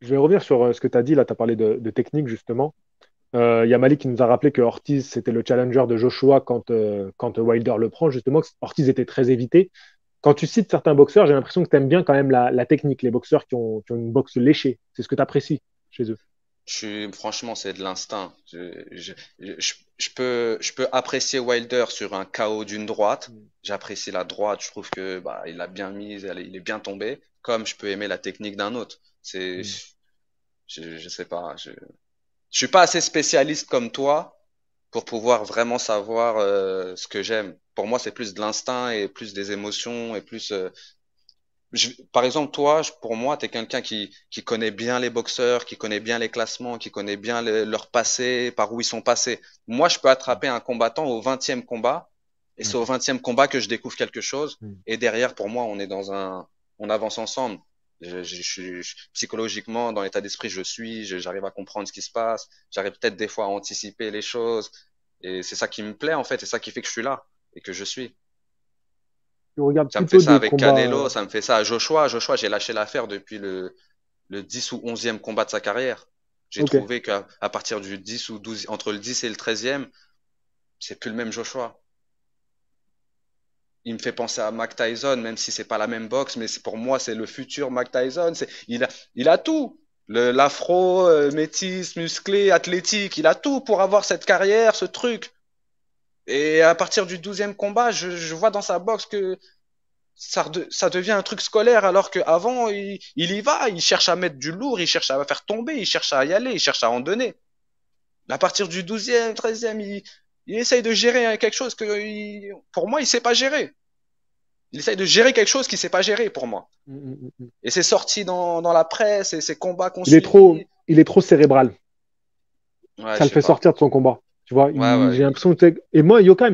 Je vais revenir sur ce que tu as dit. Là, tu as parlé de technique, justement. Il y a Malik qui nous a rappelé que Ortiz, c'était le challenger de Joshua quand Wilder le prend, justement, que Ortiz était très évité. Quand tu cites certains boxeurs, j'ai l'impression que tu aimes bien quand même la technique, les boxeurs qui ont une boxe léchée. C'est ce que tu apprécies chez eux. Franchement, c'est de l'instinct. Je peux apprécier Wilder sur un KO d'une droite. Mm. J'apprécie la droite. Je trouve que bah, il a bien mis, il est bien tombé. Comme je peux aimer la technique d'un autre. C'est, Mm. je sais pas. Je suis pas assez spécialiste comme toi pour pouvoir vraiment savoir ce que j'aime. Pour moi, c'est plus de l'instinct et plus des émotions et plus par exemple, toi, pour moi, tu es quelqu'un qui connaît bien les boxeurs, qui connaît bien les classements, qui connaît bien leur passé, par où ils sont passés. Moi, je peux attraper un combattant au 20e combat, et c'est au Mm. 20e combat que je découvre quelque chose. Mm. Et derrière, pour moi, on avance ensemble. Psychologiquement, dans l'état d'esprit, j'arrive à comprendre ce qui se passe. J'arrive peut-être des fois à anticiper les choses. Et c'est ça qui me plaît, en fait. C'est ça qui fait que je suis là et que je suis. Tu regardes Ça me fait plutôt ça des avec combats. Canelo, ça me fait ça à Joshua. Joshua, j'ai lâché l'affaire depuis le 10 ou 11e combat de sa carrière. J'ai Ok. trouvé qu'à partir du 10 ou 12, entre le 10 et le 13e, c'est plus le même Joshua. il me fait penser à Mike Tyson, même si c'est pas la même boxe, mais pour moi, c'est le futur Mike Tyson. Il a tout. L'afro, métis, musclé, athlétique, il a tout pour avoir cette carrière, ce truc. Et à partir du 12e combat, je vois dans sa boxe que ça devient un truc scolaire, alors qu'avant, il y va, il cherche à mettre du lourd, il cherche à faire tomber, il cherche à y aller, il cherche à en donner. À partir du 12e, 13e, il essaye de gérer quelque chose que, pour moi, il sait pas gérer. Il essaye de gérer quelque chose qu'il sait pas gérer pour moi. Mm. Et c'est sorti dans la presse et ces combats qu'on Il suit. est trop cérébral. Ouais, Ça je le sais fait pas. sortir de son combat. Tu vois, Ouais, j'ai ouais. l'impression que et moi, Yoka,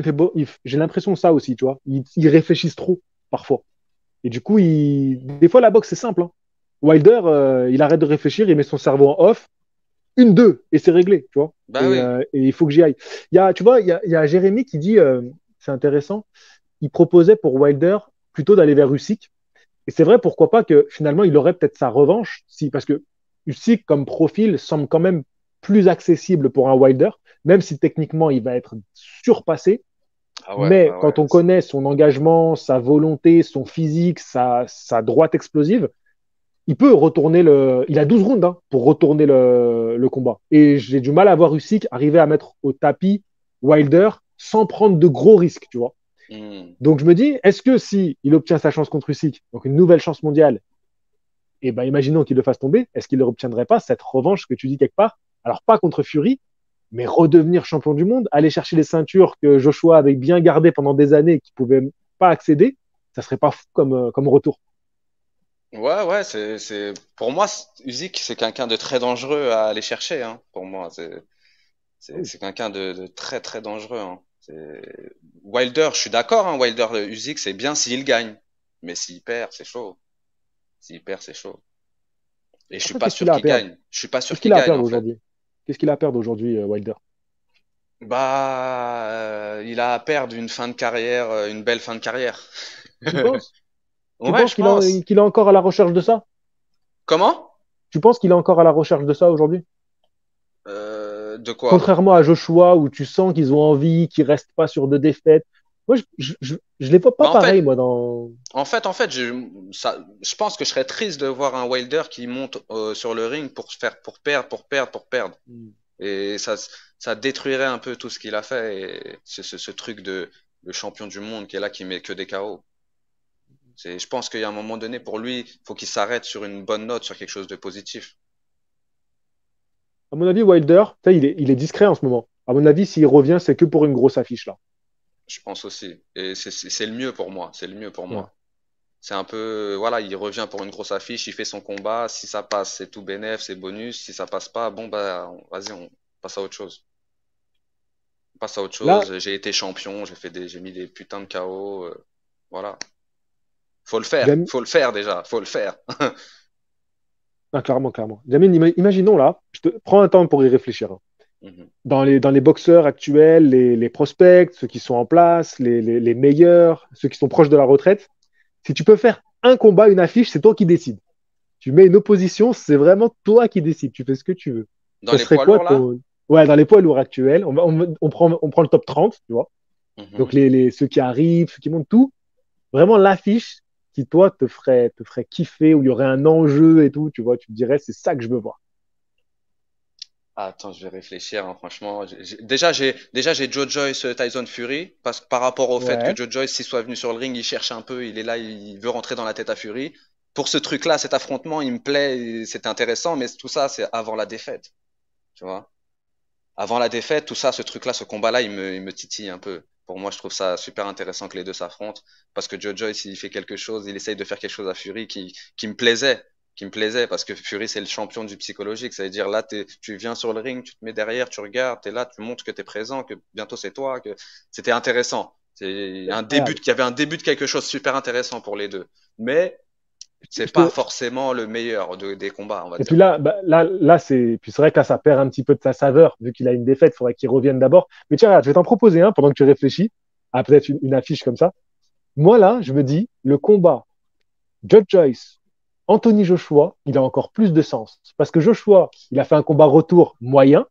j'ai l'impression de ça aussi, tu vois. Ils réfléchissent trop, parfois. Et du coup, des fois, la boxe, c'est simple, hein. Wilder, il arrête de réfléchir, il met son cerveau en off, une, deux, et c'est réglé, tu vois. Bah oui. Et il faut que j'y aille. Tu vois, il y a Jérémy qui dit, c'est intéressant, il proposait pour Wilder plutôt d'aller vers Usyk. Et c'est vrai, pourquoi pas que finalement, il aurait peut-être sa revanche, si, parce que Usyk, comme profil, semble quand même plus accessible pour un Wilder, même si techniquement, il va être surpassé. Ah ouais, Mais bah ouais. quand on connaît son engagement, sa volonté, son physique, sa droite explosive, il peut retourner le. Il a 12 rounds, hein, pour retourner le combat. Et j'ai du mal à voir Usyk arriver à mettre au tapis Wilder sans prendre de gros risques, tu vois. Hmm. Donc je me dis, est-ce que si il obtient sa chance contre Usyk, donc une nouvelle chance mondiale, et ben imaginons qu'il le fasse tomber, est-ce qu'il ne obtiendrait pas cette revanche que tu dis quelque part? Alors pas contre Fury, mais redevenir champion du monde, aller chercher les ceintures que Joshua avait bien gardées pendant des années et qu'il ne pouvait pas accéder, ça serait pas fou comme retour. Ouais, ouais, pour moi, Usyk, c'est quelqu'un de très dangereux à aller chercher, hein, pour moi. Ah oui. C'est quelqu'un de très, très dangereux, hein. Wilder, je suis d'accord, hein, Wilder, Usyk, c'est bien s'il gagne. Mais s'il perd, c'est chaud. S'il perd, c'est chaud. Et je suis Après, pas qu'est-ce qu'il sûr a à qu'il perdre? gagne. Je suis pas sûr Qu'est-ce qu'il qu'il a à gagne, perdre en fait. aujourd'hui? Qu'est-ce qu'il a à perdre aujourd'hui, Wilder? Il a à perdre une fin de carrière, une belle fin de carrière. Tu penses? Tu Ouais, penses je pense. qu'il est encore à la recherche de ça? Comment? Tu penses qu'il est encore à la recherche de ça aujourd'hui? De quoi? Contrairement à Joshua, où tu sens qu'ils ont envie, qu'ils restent pas sur de défaites. Moi, je les vois pas Bah, pareil, moi, dans. en fait, je pense que je serais triste de voir un Wilder qui monte sur le ring pour perdre, pour perdre, pour perdre. Hmm. Et ça détruirait un peu tout ce qu'il a fait. Et ce truc de le champion du monde qui est là, qui met que des KO. Je pense qu'il y a un moment donné, pour lui, il faut qu'il s'arrête sur une bonne note, sur quelque chose de positif. À mon avis, Wilder, tu sais, il est discret en ce moment. À mon avis, s'il revient, c'est que pour une grosse affiche, là. Je pense aussi. Et c'est le mieux pour moi. C'est le mieux pour Ouais. moi. C'est un peu, voilà, il revient pour une grosse affiche, il fait son combat. Si ça passe, c'est tout bénef, c'est bonus. Si ça passe pas, bon, bah, vas-y, on passe à autre chose. On passe à autre Là, chose. J'ai été champion, j'ai mis des putains de KO. Voilà. Jam- Faut le faire déjà, faut le faire. ah, clairement, clairement. Jamine, imaginons là, je te prends un temps pour y réfléchir, hein. Mhm. Dans les boxeurs actuels, les prospects, ceux qui sont en place, les meilleurs, ceux qui sont proches de la retraite, si tu peux faire un combat, une affiche, c'est toi qui décides. Tu mets une opposition, c'est vraiment toi qui décides. Tu fais ce que tu veux. Dans Ça les serait poids quoi lourds là? ton. Ouais, dans les poids lourds actuels, on prend le top 30, tu vois. Donc Mhm. ceux qui arrivent, ceux qui montent tout. Vraiment l'affiche qui, toi, te ferait kiffer, où il y aurait un enjeu et tout, tu vois. Tu te dirais, c'est ça que je veux voir. Ah, attends, je vais réfléchir, hein, franchement. Déjà, j'ai Joe Joyce, Tyson Fury, parce que par rapport au fait que Ouais. Joe Joyce, s'il soit venu sur le ring, il cherche un peu, il est là, il veut rentrer dans la tête à Fury. Pour ce truc-là, cet affrontement, il me plaît, c'est intéressant, mais tout ça, c'est avant la défaite, tu vois. Avant la défaite, tout ça, ce truc-là, ce combat-là, il me titille un peu. Pour moi, je trouve ça super intéressant que les deux s'affrontent, parce que Joe Joyce, il fait quelque chose, il essaye de faire quelque chose à Fury qui me plaisait, parce que Fury, c'est le champion du psychologique. Ça veut dire, là, tu viens sur le ring, tu te mets derrière, tu regardes, t'es là, tu montres que t'es présent, que bientôt c'est toi, que c'était intéressant. C'est incroyable. Il y avait un début de quelque chose de super intéressant pour les deux. Mais c'est Je pas te- forcément le meilleur des combats, on va Et puis dire. là, puis c'est vrai que là, ça perd un petit peu de sa saveur, vu qu'il a une défaite, il faudrait qu'il revienne d'abord. Mais tiens, regarde, je vais t'en proposer un pendant que tu réfléchis à peut-être une affiche comme ça. Moi, là, je me dis, le combat Judge Joyce, Anthony Joshua, il a encore plus de sens. Parce que Joshua, il a fait un combat retour moyen.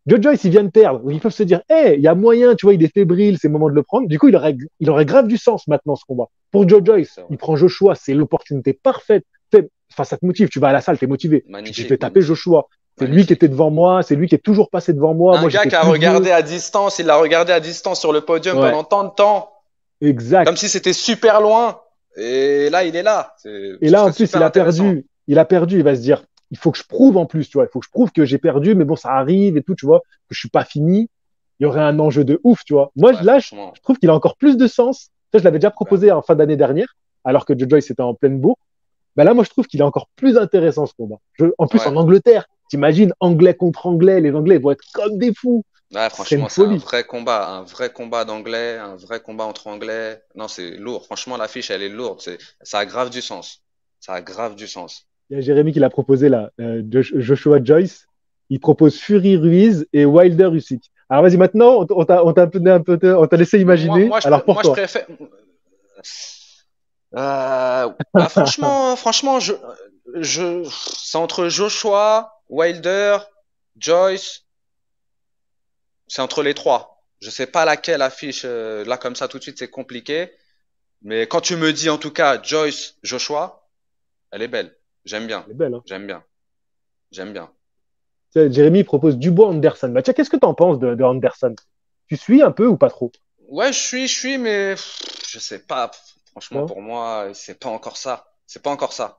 Joe Joyce, il vient de perdre. Donc, ils peuvent se dire, hey, il y a moyen, tu vois, il est fébrile, c'est le moment de le prendre. Du coup, il aurait grave du sens maintenant ce combat. Pour Joe Joyce, C'est vrai. il prend Joshua, c'est l'opportunité parfaite. Enfin, ça te motive, tu vas à la salle, t'es motivé. Tu te dis, je vais Magnifique, taper magnifique, Joshua. C'est lui qui était magnifique. devant moi, c'est lui qui est toujours passé devant moi. Un Moi, gars j'étais qui a plus vieux. regardé à distance, il l'a regardé à distance sur le podium Ouais, pendant tant de temps, comme exact. si c'était super loin. Et là, il est là. Et Ce là, en serait plus, super il a intéressant. perdu. Il a perdu. Il va se dire, il faut que je prouve en plus, tu vois. Il faut que je prouve que j'ai perdu, mais bon, ça arrive et tout, tu vois, que je suis pas fini. Il y aurait un enjeu de ouf, tu vois. Moi, Ouais, là, je franchement. trouve qu'il a encore plus de sens. Ça, je l'avais déjà Bah, proposé en fin d'année dernière, alors que Joe Joyce était en pleine bourre. Ben là, moi, je trouve qu'il est encore plus intéressant ce combat. En plus, ouais. en Angleterre, t'imagines anglais contre anglais, les Anglais vont être comme des fous. Ouais, Ce serait une franchement, c'est folie. un vrai combat d'anglais, un vrai combat entre anglais. Non, c'est lourd. Franchement, l'affiche, elle est lourde. Ça a grave du sens. Ça a grave du sens. Il y a Jérémy qui l'a proposé là, Joshua Joyce. Il propose Fury Ruiz et Wilder Usyk. Alors vas-y, maintenant, on t'a laissé imaginer. Alors pour Moi, je toi. préfère. Bah, franchement, c'est entre Joshua, Wilder, Joyce. C'est entre les trois. Je sais pas laquelle affiche là comme ça tout de suite, c'est compliqué. Mais quand tu me dis en tout cas Joyce, Joshua, elle est belle. J'aime bien. Elle est belle, hein. J'aime bien. J'aime bien. Tiens, Jérémy propose Dubois Anderson. Bah, tiens, qu'est-ce que tu en penses de Anderson? Tu suis un peu ou pas trop? Ouais, je suis, mais je sais pas. Franchement, Non? pour moi, c'est pas encore ça. C'est pas encore ça.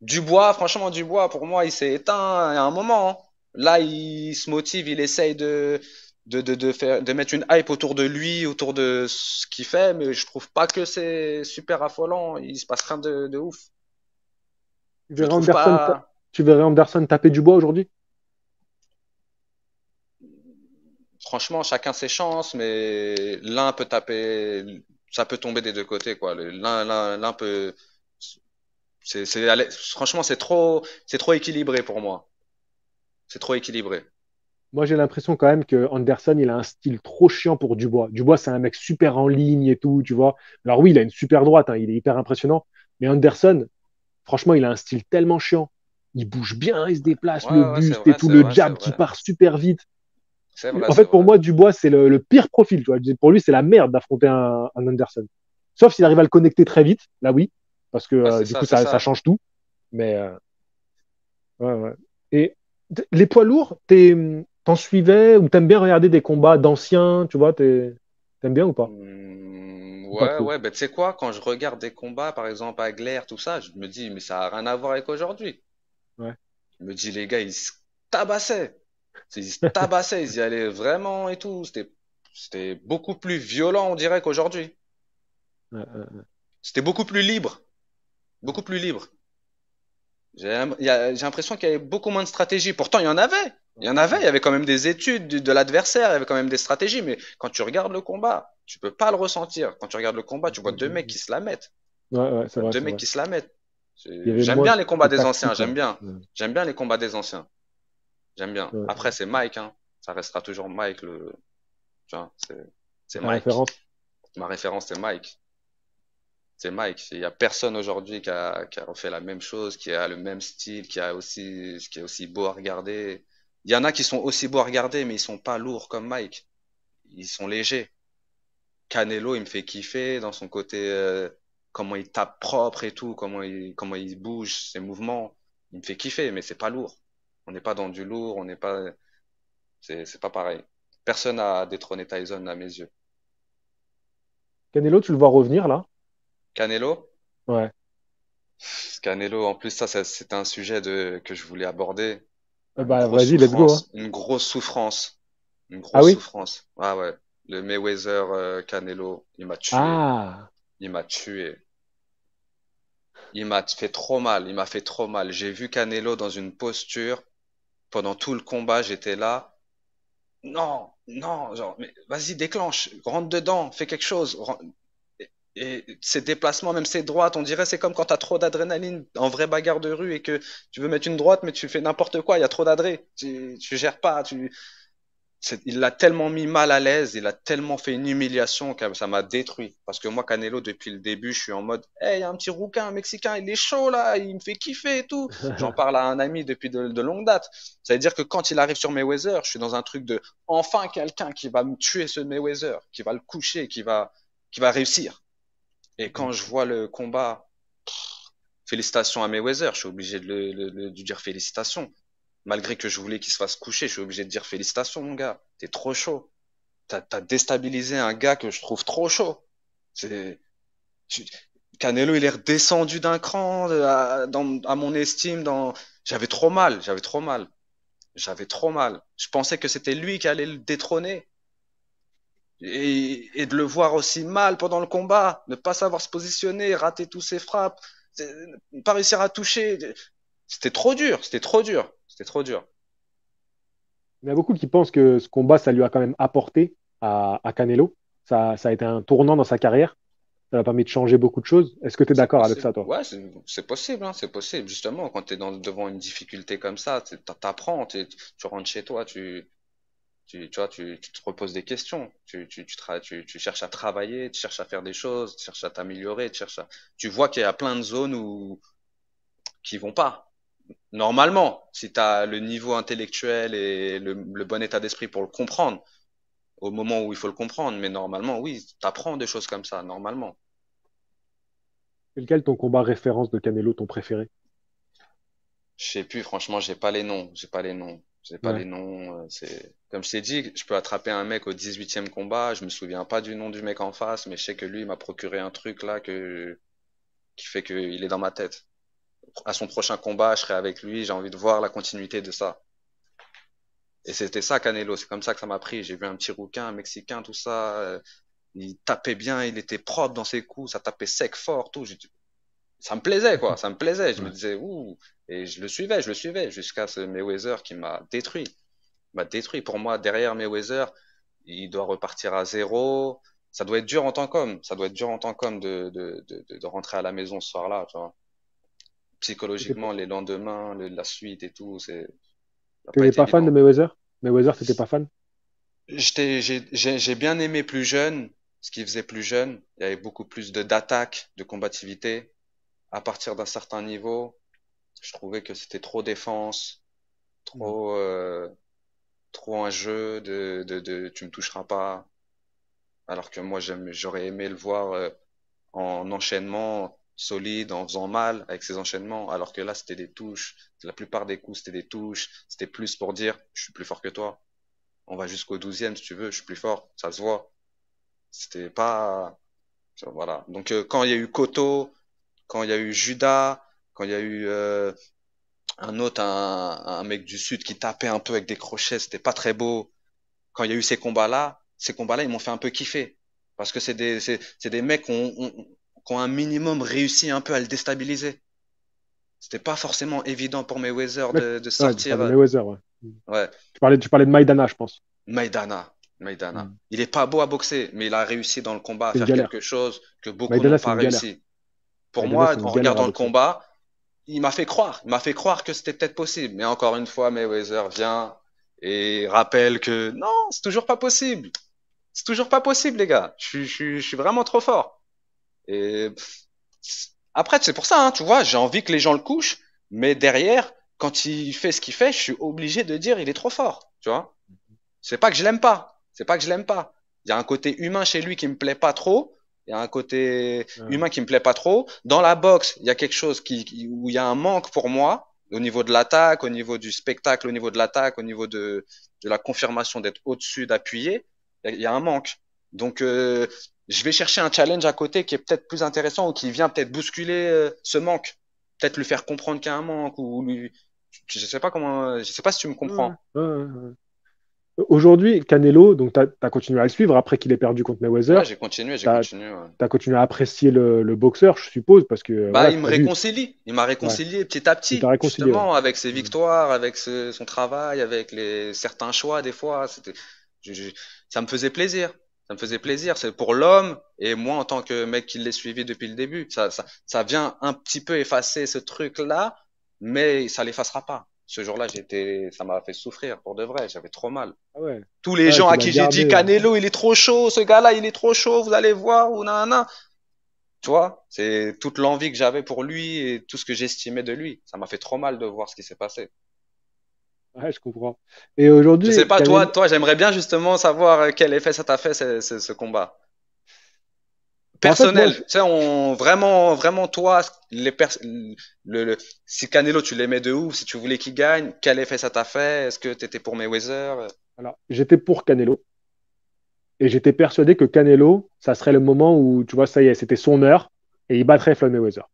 Dubois, franchement, Dubois, pour moi, il s'est éteint il y a un moment, hein. Là, il se motive, il essaye de mettre une hype autour de lui, autour de ce qu'il fait, mais je trouve pas que c'est super affolant. Il se passe rien de ouf. Tu Je verrais trouve Anderson, pas. tu verrais Anderson taper Dubois aujourd'hui? Franchement, chacun ses chances, mais l'un peut taper, ça peut tomber des deux côtés, quoi. L'un peut, franchement, c'est trop équilibré pour moi. C'est trop équilibré. Moi, j'ai l'impression quand même que Anderson, il a un style trop chiant pour Dubois. Dubois, c'est un mec super en ligne et tout, tu vois. Alors oui, il a une super droite, hein, il est hyper impressionnant. Mais Anderson, franchement, il a un style tellement chiant. Il bouge bien, il se déplace, le Ouais, buste et tout, le c'est jab qui vrai. part super vite. C'est vrai, En c'est fait, pour vrai. moi, Dubois, c'est le pire profil. Tu vois. Pour lui, c'est la merde d'affronter un Anderson. Sauf s'il arrive à le connecter très vite, là oui, parce que Ouais, du coup, c'est ça ça. change tout. Mais ouais, ouais. Et les poids lourds, t'en suivais ou t'aimes bien regarder des combats d'anciens, tu vois, t'aimes bien ou pas? Ou pas trop? Ouais, ben tu sais quoi, quand je regarde des combats, par exemple à Glaire, tout ça, je me dis, mais ça a rien à voir avec aujourd'hui. Ouais. Je me dis, les gars, ils se tabassaient. Ils se tabassaient, ils y allaient vraiment et tout. C'était beaucoup plus violent, on dirait, qu'aujourd'hui. Ouais, ouais. C'était beaucoup plus libre. Beaucoup plus libre. J'ai l'impression qu'il y avait beaucoup moins de stratégie. Pourtant, il y en avait. Il y avait quand même des études de l'adversaire, il y avait quand même des stratégies. Mais quand tu regardes le combat, tu peux pas le ressentir. Quand tu regardes le combat, tu vois deux mecs qui se la mettent. Ouais, ouais, c'est vrai, Deux c'est mecs vrai. qui se la mettent. Il y avait J'aime moins bien les combats de des anciens, tactique, ouais. Ouais, J'aime bien les combats des anciens. J'aime bien. ouais. Après, c'est Mike, hein. Ça restera toujours Mike, tu vois, c'est Ta Mike. référence? Ma référence, c'est Mike. C'est Mike. Il y a personne aujourd'hui qui a refait la même chose, qui a le même style, qui est aussi beau à regarder. Il y en a qui sont aussi beaux à regarder, mais ils sont pas lourds comme Mike. Ils sont légers. Canelo, il me fait kiffer dans son côté, comment il tape propre et tout, comment il bouge, ses mouvements. Il me fait kiffer, mais c'est pas lourd. On n'est pas dans du lourd, on n'est pas, c'est pas pareil. Personne n'a détrôné Tyson à mes yeux. Canelo, tu le vois revenir là? Canelo, Ouais. Canelo, en plus, c'est un sujet que je voulais aborder. Bah vas-y, let's go, hein. Une grosse souffrance, une Ah grosse oui? souffrance. Ah ouais, le Mayweather Canelo, il m'a tué, Ah! il m'a tué, il m'a fait trop mal, il m'a fait trop mal. J'ai vu Canelo dans une posture pendant tout le combat, j'étais là. Non, non, genre, mais vas-y, déclenche, rentre dedans, fais quelque chose. Et ses déplacements, même ses droites, on dirait c'est comme quand t'as trop d'adrénaline en vraie bagarre de rue et que tu veux mettre une droite mais tu fais n'importe quoi, il y a trop d'adré, tu gères pas, il l'a tellement mis mal à l'aise, il a tellement fait une humiliation que ça m'a détruit. Parce que moi, Canelo, depuis le début, je suis en mode, hey, il y a un petit rouquin, un Mexicain, il est chaud là, il me fait kiffer et tout. J'en parle à un ami depuis de longue date. Ça veut dire que quand il arrive sur Mayweather, je suis dans un truc de, enfin quelqu'un qui va me tuer ce Mayweather, qui va le coucher, qui va réussir. Et quand je vois le combat, félicitations à Mayweather, je suis obligé de lui dire félicitations. Malgré que je voulais qu'il se fasse coucher, je suis obligé de dire félicitations, mon gars. T'es trop chaud. T'as déstabilisé un gars que je trouve trop chaud. C'est, tu- Canelo, il est redescendu d'un cran à mon estime. J'avais trop mal, j'avais trop mal, j'avais trop mal. Je pensais que c'était lui qui allait le détrôner. Et de le voir aussi mal pendant le combat, ne pas savoir se positionner, rater tous ses frappes, ne pas réussir à toucher. C'était trop dur, c'était trop dur, c'était trop dur. Il y a beaucoup qui pensent que ce combat, ça lui a quand même apporté à Canelo. Ça a été un tournant dans sa carrière. Ça lui a permis de changer beaucoup de choses. Est-ce que tu es C'est d'accord avec possible. ça, toi? Ouais, c'est possible, hein, c'est possible. Justement, quand tu es devant une difficulté comme ça, t'apprends, tu rentres chez toi, tu vois, tu te reposes des questions, tu cherches à travailler, tu cherches à faire des choses, tu cherches à t'améliorer, tu vois qu'il y a plein de zones qui vont pas. Normalement, si tu as le niveau intellectuel et le bon état d'esprit pour le comprendre, au moment où il faut le comprendre, mais normalement, oui, t'apprends des choses comme ça, normalement. C'est lequel ton combat référence de Canelo, ton préféré? Je sais plus, franchement, j'ai pas les noms, j'ai pas les noms, j'ai pas Ouais. les noms. C'est comme je t'ai dit, je peux attraper un mec au 18e combat, je me souviens pas du nom du mec en face, mais je sais que lui, il m'a procuré un truc là qui fait qu'il est dans ma tête. À son prochain combat, je serai avec lui, j'ai envie de voir la continuité de ça. Et c'était ça, Canelo, c'est comme ça que ça m'a pris. J'ai vu un petit rouquin, un Mexicain, tout ça. Il tapait bien, il était propre dans ses coups, ça tapait sec, fort, tout. Ça me plaisait, quoi, ça me plaisait. Je me Ouais. disais, ouh, et je le suivais, jusqu'à ce Mayweather qui m'a détruit. M'a détruit. Pour moi, derrière Mayweather, il doit repartir à zéro. Ça doit être dur en tant qu'homme. Ça doit être dur en tant qu'homme de rentrer à la maison ce soir-là, tu vois. T'étais pas, Psychologiquement, les lendemains, la suite et tout, ça n'a pas t'étais été pas fan de évident. Mayweather? Mayweather, t'étais pas fan? J'ai bien aimé plus jeune, ce qu'il faisait plus jeune. Il y avait beaucoup plus d'attaque, de combativité. À partir d'un certain niveau, je trouvais que c'était trop défense, Hmm. trop, trop un jeu tu me toucheras pas. Alors que moi, j'aurais aimé le voir en enchaînement solide, en faisant mal avec ses enchaînements. Alors que là, c'était des touches. La plupart des coups, c'était des touches. C'était plus pour dire, je suis plus fort que toi. On va jusqu'au 12e si tu veux, je suis plus fort. Ça se voit. C'était pas, voilà. Donc, quand il y a eu Cotto, quand il y a eu Judas, quand il y a eu un autre, un mec du sud qui tapait un peu avec des crochets, c'était pas très beau. Quand il y a eu ces combats-là, ils m'ont fait un peu kiffer. Parce que c'est des mecs qui ont un minimum réussi un peu à le déstabiliser. C'était pas forcément évident pour Mayweather Ouais, de ouais, tu sortir. parles de Mayweather, ouais. Ouais, Tu parlais de Maïdana, je pense. Maidana. Maidana. Hmm. Il est pas beau à boxer, mais il a réussi dans le combat à C'est une faire galère. quelque chose que beaucoup n'ont Maïdana, c'est pas une galère. réussi. Pour Maïdana, moi, c'est une en galère à regardant le boxer. combat, il m'a fait croire que c'était peut-être possible. Mais encore une fois, Mayweather vient et rappelle que non, c'est toujours pas possible. C'est toujours pas possible, les gars. Je suis vraiment trop fort. Et après, c'est pour ça, hein, tu vois, j'ai envie que les gens le couchent, mais derrière, quand il fait ce qu'il fait, je suis obligé de dire il est trop fort, tu vois. C'est pas que je l'aime pas, c'est pas que je l'aime pas. Il y a un côté humain chez lui qui me plaît pas trop. Il y a un côté Ouais. humain qui me plaît pas trop. Dans la boxe, il y a quelque chose où il y a un manque pour moi au niveau de l'attaque, au niveau du spectacle, au niveau de l'attaque, au niveau de la confirmation d'être au-dessus, d'appuyer. Il y a un manque. Donc, je vais chercher un challenge à côté qui est peut-être plus intéressant ou qui vient peut-être bousculer ce manque. Peut-être lui faire comprendre qu'il y a un manque ou lui, je sais pas comment, je sais pas si tu me Ouais, comprends. ouais, ouais. Aujourd'hui, Canelo, donc tu as continué à le suivre après qu'il ait perdu contre Ouais, Mayweather. j'ai Tu as, continué. Ouais. continué à apprécier le boxeur, je suppose, parce que Bah, voilà, il tu me as vu. réconcilie. Il m'a Ouais, réconcilié petit à il t'a petit, réconcilié. Ouais. justement, avec ses Mm. victoires, avec son travail, avec certains choix, des fois. Je- je- Ça me faisait plaisir. Ça me faisait plaisir. C'est pour l'homme et moi, en tant que mec qui l'ai suivi depuis le début. Ça vient un petit peu effacer ce truc-là, mais ça l'effacera pas. Ce jour-là, ça m'a fait souffrir pour de vrai. J'avais trop mal. Ah ouais. Tous les Ouais, gens tu à l'as qui j'ai dit gardé. Canelo, il est trop chaud, ce gars-là, il est trop chaud, vous allez voir, ou nanana. Tu vois, c'est toute l'envie que j'avais pour lui et tout ce que j'estimais de lui. Ça m'a fait trop mal de voir ce qui s'est passé. Ouais, je comprends. Et Je sais aujourd'hui, pas, Canelo, j'aimerais bien justement savoir quel effet ça t'a fait ce combat. bah, en fait, moi, Personnel, tu sais, vraiment toi, si Canelo tu l'aimais de ouf, si tu voulais qu'il gagne, quel effet ça t'a fait? Est-ce que t'étais pour Mayweather? alors, j'étais pour Canelo et j'étais persuadé que Canelo, ça serait le moment où, tu vois, ça y est, c'était son heure et il battrait Floyd Mayweather.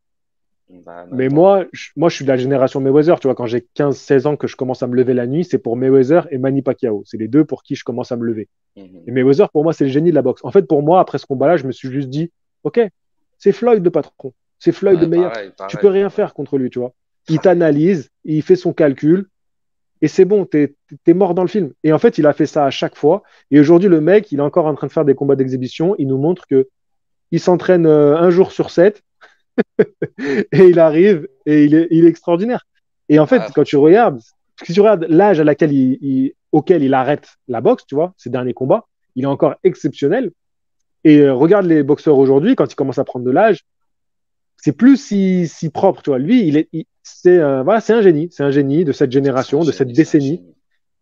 Bah, Mais attends. moi, je suis de la génération Mayweather. Tu vois, quand j'ai 15-16 ans que je commence à me lever la nuit, c'est pour Mayweather et Manny Pacquiao. C'est les deux pour qui je commence à me lever. Et Mhm. Mayweather, pour moi, c'est le génie de la boxe. En fait, pour moi, après ce combat-là, je me suis juste dit, OK, c'est Floyd le patron. C'est Floyd le Ouais, meilleur. pareil, Tu peux pareil, rien pareil. faire contre lui, tu vois. Il t'analyse, il fait son calcul et c'est bon, t'es mort dans le film. Et en fait, il a fait ça à chaque fois. Et aujourd'hui, le mec, il est encore en train de faire des combats d'exhibition. Il nous montre que il s'entraîne un jour sur sept et il arrive et il est extraordinaire. Et en Ah, fait, si tu regardes l'âge auquel il arrête la boxe, tu vois, ses derniers combats, il est encore exceptionnel. Et regarde les boxeurs aujourd'hui, quand ils commencent à prendre de l'âge, c'est plus si propre, tu vois. Lui, voilà, c'est un génie de cette c'est un génération, de cette génie, c'est un décennie. génie.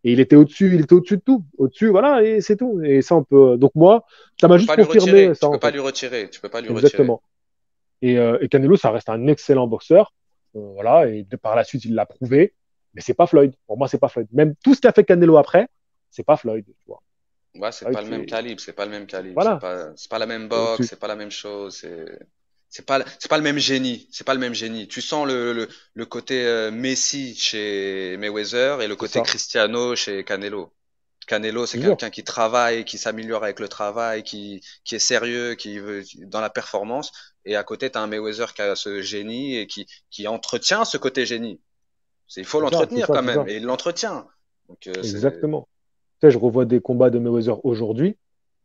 Et il était au-dessus de tout, au-dessus, voilà, et c'est tout. Et ça, donc moi, ça Tu m'a peux juste pas lui confirmé retirer, ça tu peux en pas fait, lui retirer, tu peux pas lui retirer. exactement. Et Canelo, ça reste un excellent boxeur, voilà, et par la suite, il l'a prouvé. Mais c'est pas Floyd. Pour moi, c'est pas Floyd. Même tout ce qu'a fait Canelo après, c'est pas Floyd, tu vois. Ouais, c'est Floyd, pas le même calibre, c'est pas le même calibre, voilà, c'est pas la même c'est boxe, au-dessus. c'est pas la même chose, c'est pas le même génie, c'est pas le même génie. Tu sens le côté Messi chez Mayweather et le C'est côté ça. Cristiano chez Canelo. Canelo, c'est Je te jure. quelqu'un qui travaille, qui s'améliore avec le travail, qui est sérieux, qui veut dans la performance. Et à côté, tu as un Mayweather qui a ce génie et qui entretient ce côté génie. Il faut C'est ça, c'est l'entretenir ça, quand c'est même, ça. et il l'entretient. Donc c'est Exactement. Tu sais, je revois des combats de Mayweather aujourd'hui,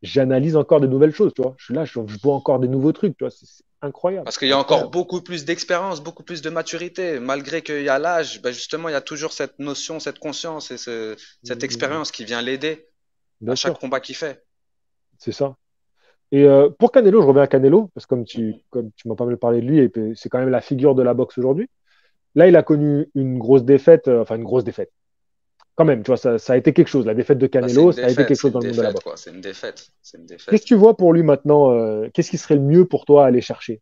j'analyse encore de nouvelles choses, tu vois. Je suis là, je vois encore des nouveaux trucs, tu vois. C'est incroyable, parce qu'il c'est y a encore incroyable. beaucoup plus d'expérience, beaucoup plus de maturité. Malgré qu'il y a l'âge, ben justement, il y a toujours cette notion, cette conscience et cette Mm. expérience qui vient l'aider à Bien chaque sûr, combat qu'il fait. c'est ça. Et pour Canelo, je reviens à Canelo, parce que comme tu m'as pas mal parlé de lui, et puis c'est quand même la figure de la boxe aujourd'hui. Là, il a connu une grosse défaite, enfin une grosse défaite. Quand même, tu vois, ça a été quelque chose. La défaite de Bah, Canelo, ça a été quelque c'est chose une dans le monde de la défaite, boxe. quoi. C'est une défaite. C'est une Qu'est-ce que défaite. tu vois pour lui maintenant qu'est-ce qui serait le mieux pour toi à aller chercher?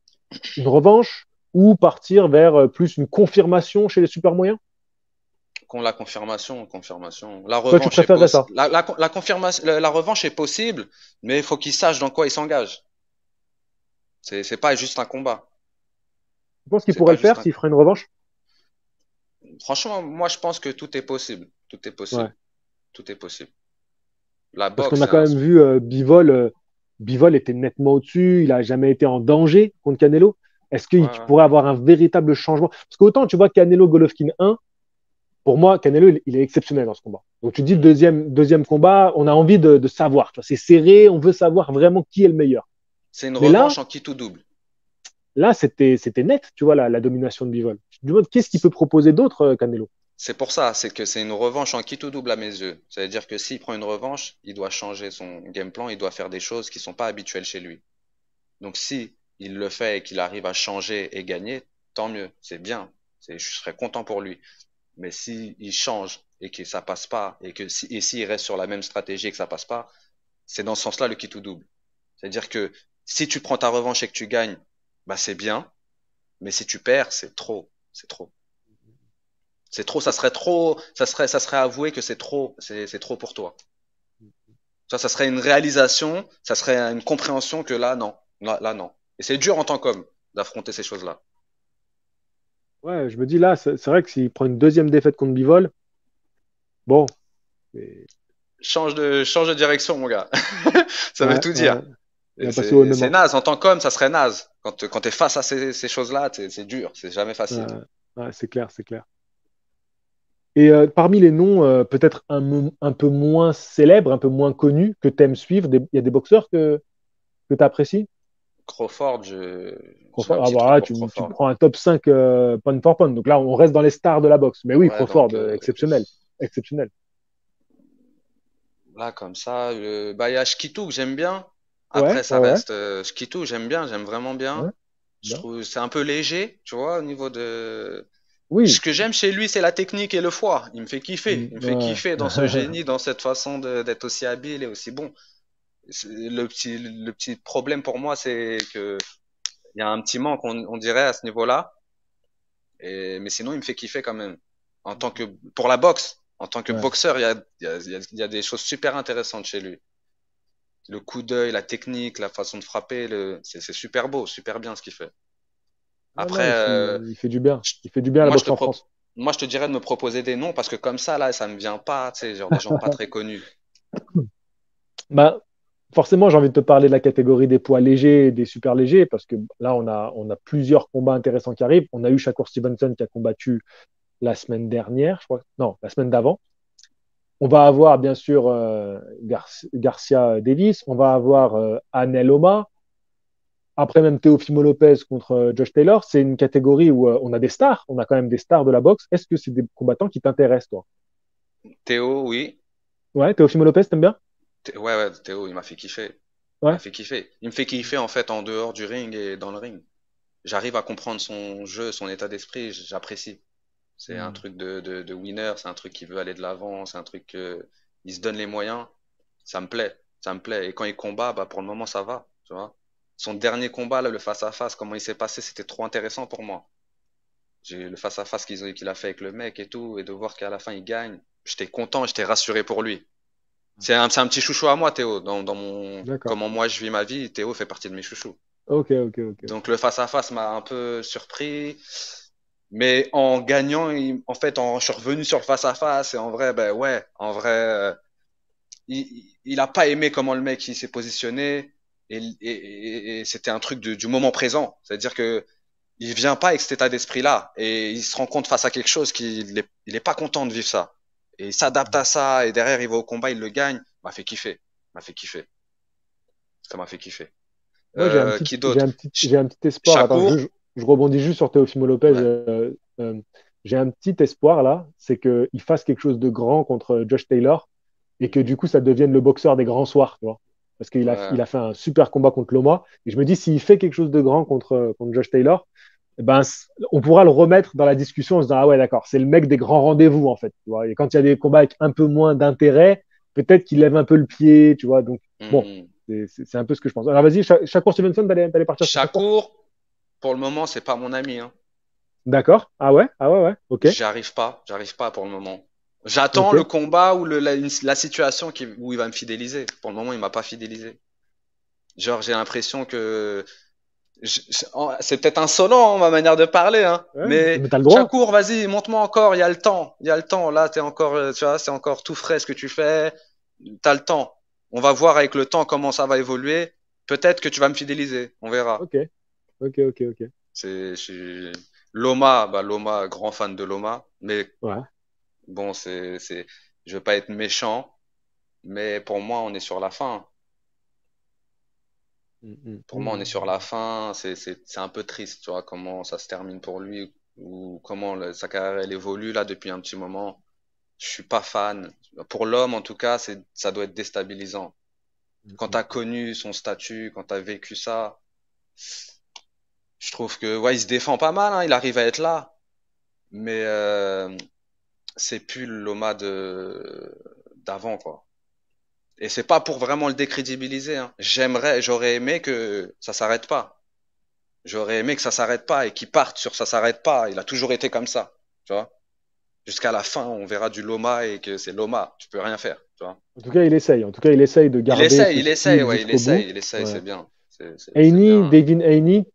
Une revanche ou partir vers plus une confirmation chez les super moyens? Qu'on la confirmation, confirmation. La Toi, tu revanche est préférerais possible. ça? La confirmation, la revanche est possible, mais il faut qu'il sache dans quoi il s'engage. C'est pas juste un combat. Tu penses qu'il C'est pourrait pas le juste faire un. s'il ferait une revanche? Franchement, moi, je pense que tout est possible. Tout est Ouais. possible. Tout est possible. La Parce qu'on boxe, a c'est quand un. même vu Bivol. Bivol était nettement au-dessus. Il n'a jamais été en danger contre Canelo. Est-ce Ouais, qu'il ouais. pourrait avoir un véritable changement? Parce qu'autant tu vois Canelo Golovkin 1, pour moi, Canelo, il est exceptionnel dans ce combat. Donc tu dis le Mm. deuxième combat, on a envie de savoir. Tu vois, c'est serré, on veut savoir vraiment qui est le meilleur. C'est une Mais là, revanche en qui tout double. c'était net, tu vois, la domination de Bivol. Tu te demandes qu'est-ce qu'il peut proposer d'autre, Canelo? C'est pour ça, c'est que c'est une revanche en qui tout double à mes yeux. Ça veut dire que s'il prend une revanche, il doit changer son game plan, il doit faire des choses qui sont pas habituelles chez lui. Donc si il le fait et qu'il arrive à changer et gagner, tant mieux, c'est bien. Je serais content pour lui. Mais si il change et que ça passe pas et s'il reste sur la même stratégie et que ça passe pas, c'est dans ce sens-là le qui tout double. C'est-à-dire que si tu prends ta revanche et que tu gagnes, bah c'est bien. Mais si tu perds, c'est trop, c'est trop. C'est trop, ça serait trop, ça serait avouer que c'est trop pour toi. Ça serait une réalisation, ça serait une compréhension que là, non. Là, non. Et c'est dur en tant qu'homme d'affronter ces choses-là. Ouais, je me dis là, c'est vrai que s'il prend une deuxième défaite contre Bivol, bon, c'est- Change de direction, mon gars. Ça veut ouais, tout dire. ouais, il va passer au C'est MMA. naze. En tant qu'homme, ça serait naze. Quand t'es face à ces choses-là, c'est dur. C'est jamais Ouais, facile. ouais, c'est clair, c'est clair. Et parmi les noms peut-être un peu moins célèbres, un peu moins connus, que tu aimes suivre, il y a des boxeurs que tu apprécies? Crawford, j'ai un Ah petit bah truc là, pour tu Crawford. prends un top 5 pound for pound. Donc là, on reste dans les stars de la boxe. Mais oui, Ouais, Crawford, donc exceptionnel. Exceptionnel. là, comme ça, bah, il y a Shkitu que j'aime bien. Ouais, Après, ça ouais, ouais. reste Shkitu, j'aime bien, j'aime vraiment bien. Ouais, Je bien. trouve c'est un peu léger, tu vois, au niveau de. Ce Oui. que j'aime chez lui, c'est la technique et le foie. Il me fait kiffer. Il me fait Ouais. kiffer dans ce génie, dans cette façon d'être aussi habile et aussi bon. Le petit problème pour moi, c'est que il y a un petit manque, on dirait, à ce niveau-là. Mais sinon, il me fait kiffer quand même. En tant que, pour la boxe, en tant que Ouais. boxeur, il y a des choses super intéressantes chez lui. Le coup d'œil, la technique, la façon de frapper, c'est super beau, super bien ce qu'il fait. Ouais, Après, non, il fait du bien. je- Il fait du bien à la moi, je boxe te en pro- France. moi, je te dirais de me proposer des noms parce que comme ça, là, ça me vient pas, tu sais, genre des gens pas très connus. Bah, forcément, j'ai envie de te parler de la catégorie des poids légers et des super légers parce que là, on a plusieurs combats intéressants qui arrivent. On a eu Shakur Stevenson qui a combattu la semaine dernière, je crois. Non, la semaine d'avant. On va avoir bien sûr Garcia Davis, on va avoir Anel Oma, après même Teofimo Lopez contre Josh Taylor. C'est une catégorie où on a des stars, on a quand même des stars de la boxe. Est-ce que c'est des combattants qui t'intéressent, toi? Théo, oui. Ouais, Teofimo Lopez, t'aimes bien? Ouais, ouais, Théo, il m'a fait kiffer. Il m'a Ouais. fait kiffer. Il me fait kiffer en fait en dehors du ring et dans le ring. J'arrive à comprendre son jeu, son état d'esprit, j'apprécie. C'est un Hmm. truc de winner, c'est un truc qui veut aller de l'avant, c'est un truc il se donne les moyens. Ça me plaît, ça me plaît. Et quand il combat, bah pour le moment ça va, tu vois. Son dernier combat, là, le face à face, comment il s'est passé, c'était trop intéressant pour moi. J'ai le face à face qu'il a fait avec le mec et tout, et de voir qu'à la fin il gagne. J'étais content, j'étais rassuré pour lui. C'est un petit chouchou à moi, Théo. Dans mon, D'accord. comment moi je vis ma vie, Théo fait partie de mes chouchous. Ok, ok, ok. Donc le face à face m'a un peu surpris. Mais en gagnant, en fait, je suis revenu sur le face à face et en vrai, ben ouais, en vrai, il a pas aimé comment le mec il s'est positionné et c'était un truc du moment présent. C'est-à-dire que il vient pas avec cet état d'esprit-là et il se rend compte face à quelque chose il est pas content de vivre ça. Et il s'adapte à ça et derrière il va au combat, il le gagne. M'a fait kiffer, m'a fait kiffer, ça m'a fait kiffer. Moi, Qui d'autre? j'ai un petit espoir. Attends, Chakour, je rebondis juste sur Teofimo Lopez. ouais. J'ai un petit espoir là, c'est qu'il fasse quelque chose de grand contre Josh Taylor et que du coup, ça devienne le boxeur des grands soirs, tu vois. Parce Ouais. il a fait un super combat contre Loma. Et je me dis, s'il fait quelque chose de grand contre Josh Taylor, eh ben, on pourra le remettre dans la discussion en se disant, ah ouais, d'accord, c'est le mec des grands rendez-vous, en fait. Tu vois. Et quand il y a des combats avec un peu moins d'intérêt, peut-être qu'il lève un peu le pied, tu vois. Donc, bon, Mhm. c'est un peu ce que je pense. Alors, vas-y, Shakur Stevenson, t'allais partir sur Shakur? Chakour, pour le moment, c'est pas mon ami, hein. D'accord. Ah ouais, ah ouais, ouais. Ok, J'arrive pas pour le moment. J'attends ok. le combat ou la situation où il va me fidéliser. Pour le moment, il m'a pas fidélisé. Genre, j'ai l'impression que c'est peut-être insolent, hein, ma manière de parler, hein. Ouais, Mais mais t'as le droit. Chakour, vas-y, montre-moi encore. Il y a le temps. Il y a le temps. Là, t'es encore, tu vois, c'est encore tout frais ce que tu fais. T'as le temps. On va voir avec le temps comment ça va évoluer. Peut-être que tu vas me fidéliser. On verra. Ok, ok, ok, ok. C'est, je suis- Loma, bah Loma, grand fan de Loma. Mais Ouais. bon, je veux pas être méchant, mais pour moi, on est sur la fin. Mm, mm, Pour moi, on est sur la mm. fin. C'est un peu triste, tu vois, comment ça se termine pour lui ou comment sa carrière elle évolue là depuis un petit moment. Je suis pas fan. Pour l'homme, en tout cas, ça doit être déstabilisant. Mm, Quand mm, t'as mm. connu son statut, quand t'as vécu ça, je trouve que ouais, il se défend pas mal, hein, il arrive à être là, mais c'est plus le Loma de d'avant, quoi. Et c'est pas pour vraiment le décrédibiliser, hein. J'aurais aimé que ça s'arrête pas. J'aurais aimé que ça s'arrête pas et qu'il parte sur ça s'arrête pas. Il a toujours été comme ça, tu vois. Jusqu'à la fin, on verra du Loma et que c'est Loma. Tu peux rien faire, tu vois. En tout cas, il essaye. En tout cas, il essaye de garder ce Il essaye, style ouais, jusqu'au bout. il essaye, Ouais. c'est bien. C'est Haney, bien. Devin Haney,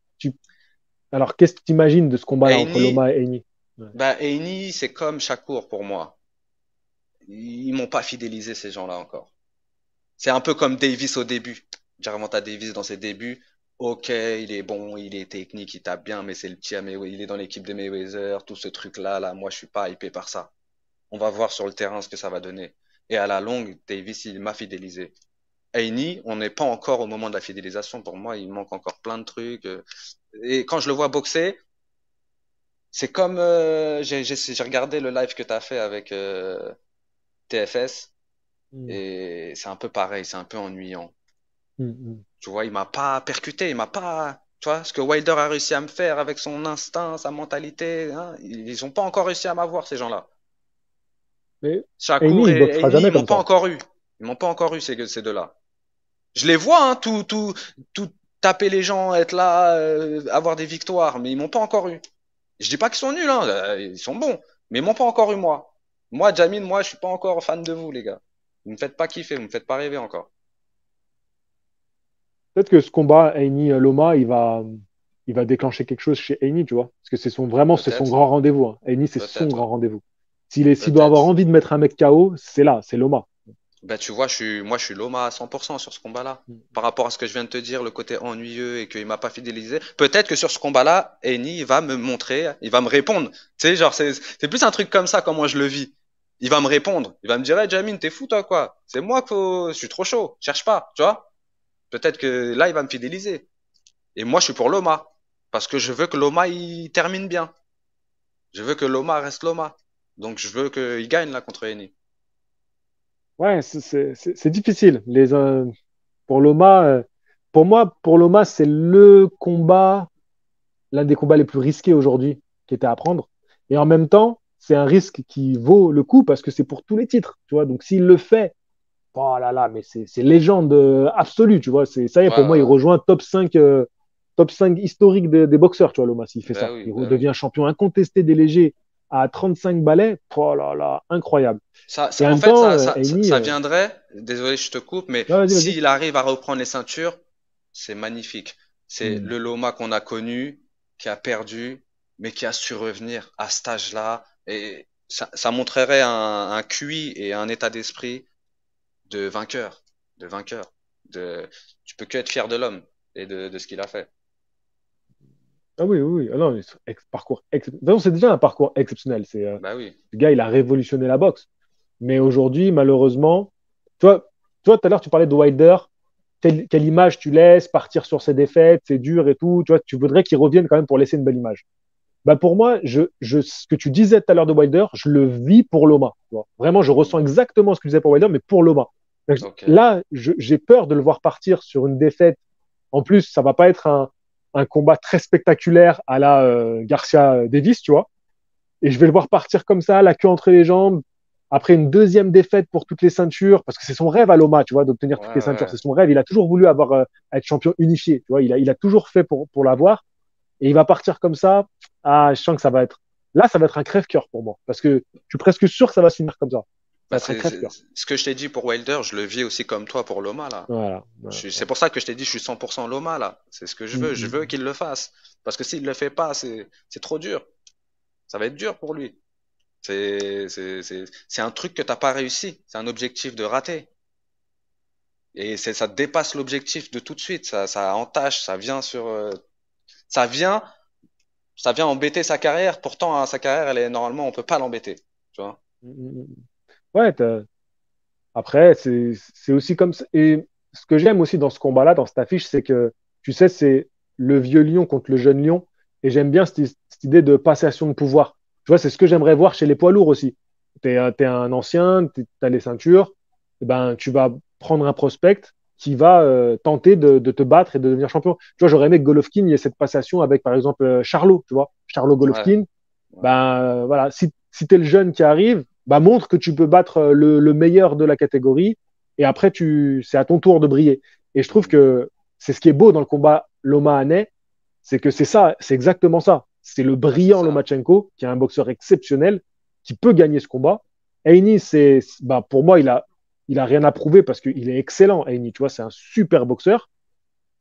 alors qu'est-ce que tu imagines de ce combat-là entre Heini, Loma et Haney? Ouais. Heini, c'est comme Shakur pour moi. Ils m'ont pas fidélisé ces gens-là encore. C'est un peu comme Davis au début. Gervonta Davis dans ses débuts. Ok, il est bon, il est technique, il tape bien, mais c'est le petit à Mayweather, il est dans l'équipe de Mayweather, tout ce truc-là, là, moi je suis pas hypé par ça. On va voir sur le terrain ce que ça va donner. Et à la longue, Davis, il m'a fidélisé. Heini, on n'est pas encore au moment de la fidélisation. Pour moi, il manque encore plein de trucs. Et quand je le vois boxer, c'est comme j'ai regardé le live que tu as fait avec TFS Mm, et c'est un peu pareil, c'est un peu ennuyant. mm, mm. Tu vois, il m'a pas percuté, il m'a pas. Tu vois, ce que Wilder a réussi à me faire avec son instinct, sa mentalité, hein, ils ont pas encore réussi à m'avoir, ces gens-là. Mais Amy, Shakur il et boxera Heini, jamais ils m'ont comme pas ça. encore eu. Ils m'ont pas encore eu, ces deux-là. Je les vois, hein, tout taper les gens, être là, avoir des victoires, mais ils m'ont pas encore eu. Je dis pas qu'ils sont nuls, hein, ils sont bons, mais ils m'ont pas encore eu, moi. Moi, Jamil, moi, je suis pas encore fan de vous, les gars. Vous me faites pas kiffer, vous me faites pas rêver encore. Peut-être que ce combat, Heini-Loma, il va déclencher quelque chose chez Heini, tu vois. Parce que c'est son Peut-être, grand rendez-vous. Hein. Heini, c'est son peut-être, grand ouais. rendez-vous. S'il doit avoir Peut-être. envie de mettre un mec KO, c'est là, c'est Loma. Ben, tu vois, moi, je suis Loma à 100% sur ce combat-là. Par rapport à ce que je viens de te dire, le côté ennuyeux et qu'il m'a pas fidélisé. Peut-être que sur ce combat-là, Eni, il va me montrer, il va me répondre. Tu sais, genre, c'est plus un truc comme ça, comment je le vis. Il va me répondre. Il va me dire, hey, Jamine, t'es fou, toi, quoi? C'est moi je suis trop chaud. Cherche pas, tu vois? Peut-être que là, il va me fidéliser. Et moi, je suis pour Loma. Parce que je veux que Loma, il termine bien. Je veux que Loma reste Loma. Donc, je veux qu'il gagne, là, contre Eni. Ouais, c'est difficile. Pour Loma, pour moi, pour Loma, c'est l'un des combats les plus risqués aujourd'hui qui était à prendre. Et en même temps, c'est un risque qui vaut le coup parce que c'est pour tous les titres, tu vois. Donc s'il le fait, oh là là, mais c'est légende absolue, tu vois. Ça y est, Ouais, pour moi, il ouais, ouais. rejoint top 5 historique des boxeurs, tu vois, Loma, s'il fait Ben ça. oui, Il ben oui. redevient champion incontesté des légers à 35 balais. Oh là là, incroyable. Et en En même fait, temps, Heini, ça viendrait, désolé, je te coupe, mais non, vas-y, vas-y. s'il arrive à reprendre les ceintures, c'est magnifique. C'est Hmm. le Loma qu'on a connu, qui a perdu, mais qui a su revenir à cet âge-là. Et ça montrerait un QI et un état d'esprit de vainqueur, de vainqueur. Tu peux que être fier de l'homme et de ce qu'il a fait. Ah oui, oui, oui. Ah non, De toute façon, c'est déjà un parcours exceptionnel. Bah oui. Le gars, il a révolutionné la boxe. Mais aujourd'hui, malheureusement, toi, toi, tout à l'heure, tu parlais de Wilder. Quelle image tu laisses partir sur ses défaites, c'est dur et tout. Tu vois, tu voudrais qu'il revienne quand même pour laisser une belle image. Bah pour moi, ce que tu disais tout à l'heure de Wilder, je le vis pour Loma. Tu vois. Vraiment, je ressens Hmm. exactement ce que tu disais pour Wilder, mais pour Loma. Donc, Ok. là, j'ai peur de le voir partir sur une défaite. En plus, ça va pas être un combat très spectaculaire à la Garcia Davis, tu vois. Et je vais le voir partir comme ça, la queue entre les jambes, après une deuxième défaite pour toutes les ceintures, parce que c'est son rêve à Loma, tu vois, d'obtenir Ouais, toutes les ceintures. ouais. C'est son rêve. Il a toujours voulu être champion unifié, tu vois. Il a toujours fait pour l'avoir. Et il va partir comme ça. Ah, je sens que ça va être. Là, ça va être un crève-cœur pour moi. Parce que je suis presque sûr que ça va se finir comme ça. Ça va Bah être un crève-cœur. ce que je t'ai dit pour Wilder, je le vis aussi comme toi pour Loma, là. Voilà. Voilà, C'est voilà. pour ça que je t'ai dit, je suis 100% Loma là. C'est ce que je Mm, veux. Je veux mm. qu'il le fasse. Parce que s'il le fait pas, c'est trop dur. Ça va être dur pour lui. C'est un truc que t'as pas réussi. C'est un objectif de raté. Et ça dépasse l'objectif de tout de suite. Ça entache. Ça vient, ça vient embêter sa carrière. Pourtant, hein, sa carrière, elle est normalement, on peut pas l'embêter. Tu vois. Mm, mm. Ouais, après, c'est aussi comme ça. Et ce que j'aime aussi dans ce combat-là, dans cette affiche, c'est que, tu sais, c'est le vieux lion contre le jeune lion. Et j'aime bien cette idée de passation de pouvoir. Tu vois, c'est ce que j'aimerais voir chez les poids lourds aussi. T'es un ancien, t'as les ceintures, eh ben, tu vas prendre un prospect qui va tenter de te battre et de devenir champion. Tu vois, j'aurais aimé que Golovkin il y ait cette passation avec, par exemple, Charlo, tu vois, Charlo Ouais. Golovkin. Ouais. Ben, voilà, si tu es le jeune qui arrive, bah, montre que tu peux battre le meilleur de la catégorie et après, c'est à ton tour de briller. Et je trouve Mm. que c'est ce qui est beau dans le combat Loma-Hanet, c'est que c'est ça, c'est exactement ça. C'est le Bah, c'est brillant ça. Lomachenko, qui est un boxeur exceptionnel, qui peut gagner ce combat. Heini, bah, pour moi, il a rien à prouver parce qu'il est excellent, Heini, tu vois, c'est un super boxeur,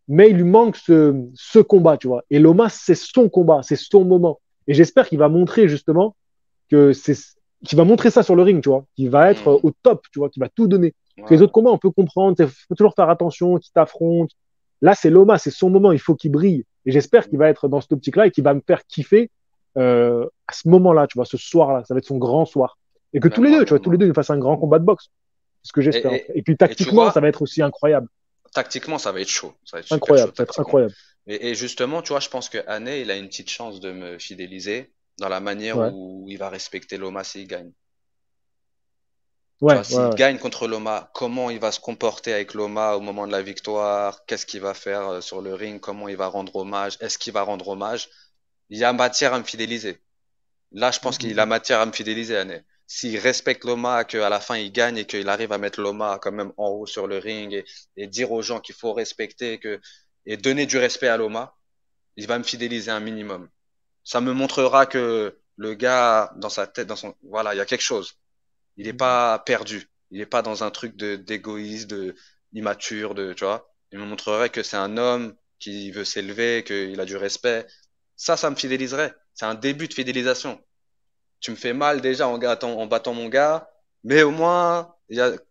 mais il lui manque ce combat, tu vois. Et Loma, c'est son combat, c'est son moment. Et j'espère qu'il va montrer justement que c'est qui va montrer ça sur le ring, tu vois, qui va être Mm. au top, tu vois, qui va tout donner. Parce que les Ouais. autres combats, on peut comprendre, il faut toujours faire attention, qui t'affronte. Là, c'est Loma, c'est son moment, il faut qu'il brille. Et j'espère qu'il Mm. va être dans cette optique-là et qu'il va me faire kiffer à ce moment-là, tu vois, ce soir-là. Ça va être son grand soir. Et que tous Même les moi, deux, tu même vois, tous les moi. deux, ils fassent un grand combat de boxe. C'est ce que Et, j'espère en tout cas. et, Et puis et tu tactiquement, ça vois, va être aussi incroyable. tactiquement, ça va être chaud. Ça va être super chaud Incroyable, ça va être tactiquement. incroyable. Et justement, tu vois, je pense que Ane, il a une petite chance de me fidéliser dans la manière Ouais, où il va respecter Loma s'il gagne. Tu vois, ouais, ouais, s'il ouais. gagne contre Loma, comment il va se comporter avec Loma au moment de la victoire? Qu'est-ce qu'il va faire sur le ring? Comment il va rendre hommage? Est-ce qu'il va rendre hommage? Il y a matière à me fidéliser. Là, je Mm, pense qu'il a mm, matière à me fidéliser, Ane. S'il respecte Loma, qu'à la fin il gagne et qu'il arrive à mettre Loma quand même en haut sur le ring et dire aux gens qu'il faut respecter et donner du respect à Loma, il va me fidéliser un minimum. Ça me montrera que le gars, dans sa tête, voilà, il y a quelque chose. Il n'est mm, pas perdu. Il n'est pas dans un truc d'égoïste, immature, tu vois. Il me montrerait que c'est un homme qui veut s'élever, qu'il a du respect. Ça me fidéliserait. C'est un début de fidélisation. Tu me fais mal déjà en battant mon gars, mais au moins,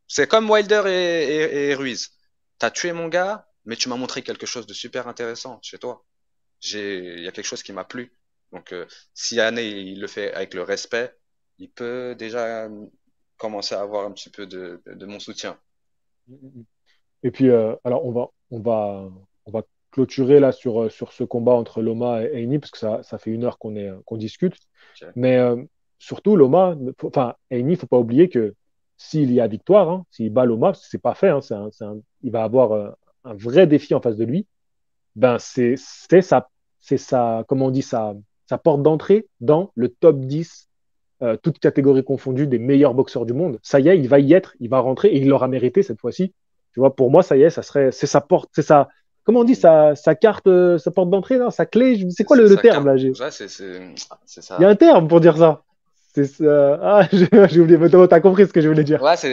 c'est comme Wilder et Ruiz. T'as tué mon gars, mais tu m'as montré quelque chose de super intéressant chez toi. Il y a quelque chose qui m'a plu. Donc, si Anne il le fait avec le respect, il peut déjà commencer à avoir un petit peu de mon soutien. mm, mm. Et puis, alors, on va clôturer là sur ce combat entre Loma et Heini, parce que ça fait 1 heure qu'on discute. Ok. Mais surtout, Loma, enfin, Heini, il ne faut pas oublier que s'il y a victoire, hein, s'il bat Loma, c'est pas fait, hein, il va avoir un vrai défi en face de lui. Ben, c'est sa, comment on dit, sa porte d'entrée dans le top 10 toutes catégories confondues, des meilleurs boxeurs du monde. Ça y est, il va y être, il va rentrer et il l'aura mérité cette fois-ci. Tu vois, pour moi, ça y est, c'est sa porte, c'est sa, comment on dit, sa carte, sa porte d'entrée, là, sa clé, c'est quoi C'est le sa terme carte. là? Ouais, c'est Il y a ça. un terme pour dire ça. Ah, j'ai oublié, mais t'as compris ce que je voulais dire. Ouais, j'ai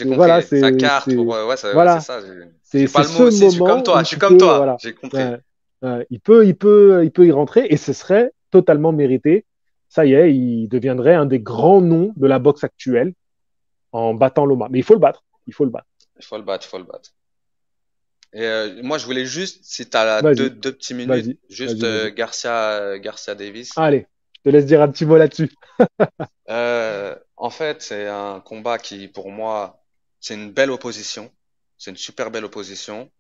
Mais voilà, compris. Sa carte ouais, c'est voilà, ça. J'ai pas c'est le mot ce aussi. Je suis comme moment toi. où Je suis tu comme peux, toi. voilà, J'ai compris. ouais, ouais, il peut y rentrer et ce serait totalement mérité. Ça y est, il deviendrait un des grands noms de la boxe actuelle en battant Loma. Mais il faut le battre. Il faut le battre. Il faut le battre, il faut le battre. Et moi, je voulais juste, si tu as Vas-y, deux petits minutes, vas-y, juste vas-y, vas-y. Garcia Davis. Allez, je te laisse dire un petit mot là-dessus. En fait, c'est un combat qui, pour moi, c'est une belle opposition. C'est une super belle opposition.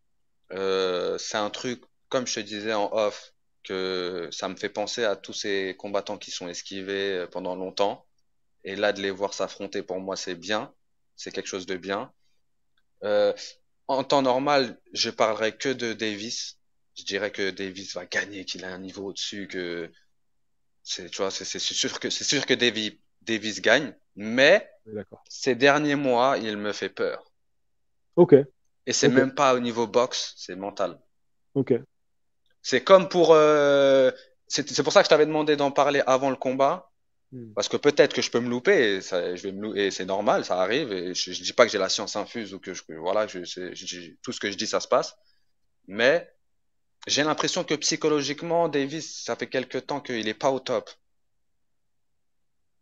C'est un truc, comme je te disais en off, que ça me fait penser à tous ces combattants qui sont esquivés pendant longtemps. Et là, de les voir s'affronter, pour moi, c'est bien. C'est quelque chose de bien. Euh, En temps normal, je parlerai que de Davis. Je dirais que Davis va gagner, qu'il a un niveau au-dessus, que tu vois, c'est sûr que Davis gagne. Mais D'accord. ces derniers mois, il me fait peur. Ok, Et c'est ok, même pas au niveau boxe, c'est mental. ok. C'est comme pour, c'est pour ça que je t'avais demandé d'en parler avant le combat. Hmm. Parce que peut-être que je peux me louper, et ça, je vais me louper, et c'est normal, ça arrive, et je dis pas que j'ai la science infuse ou voilà, tout ce que je dis, ça se passe. Mais j'ai l'impression que psychologiquement, Davis, ça fait quelque temps qu'il est pas au top.